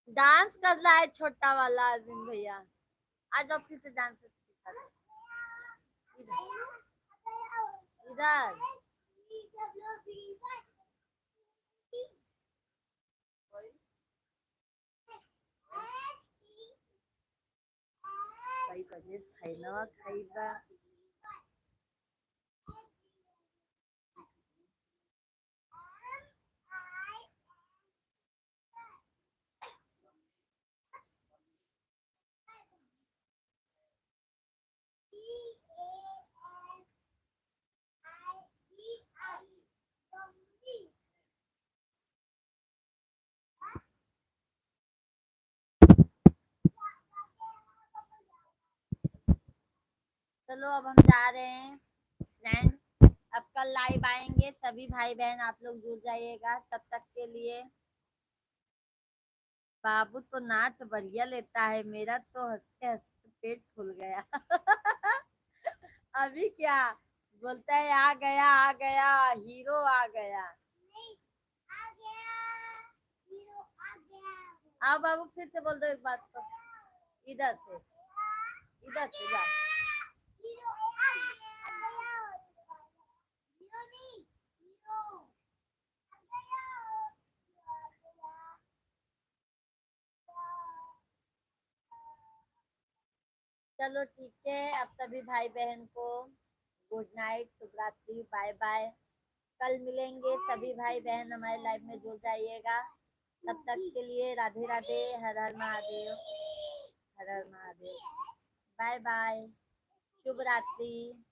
डांस कर रहा है छोटा वाला अरविंद भैया। आज आप फिर से डांस सिखा दो। इधर भाई कजे खाइला खाइला। चलो अब हम जा रहे हैं फ्रेंड। अब कल लाइव आएंगे, सभी भाई बहन आप लोग जुड़ जाइएगा। तब तक के लिए बाबू तो नाच बढ़िया लेता है, मेरा तो हंसते हंसते पेट फूल गया। अभी क्या बोलता है, आ गया हीरो आ गया। आओ बाबू, फिर से बोल दो एक बात तो। इधर से, इधर से जाओ। चलो ठीक है, अब सभी भाई बहन को गुड नाइट, शुभ रात्रि, बाय बाय। कल मिलेंगे, सभी भाई बहन हमारे लाइव में जुड़ जाइएगा। तब तक के लिए राधे राधे, हर हर महादेव, हर हर महादेव। बाय बाय, शुभ रात्रि।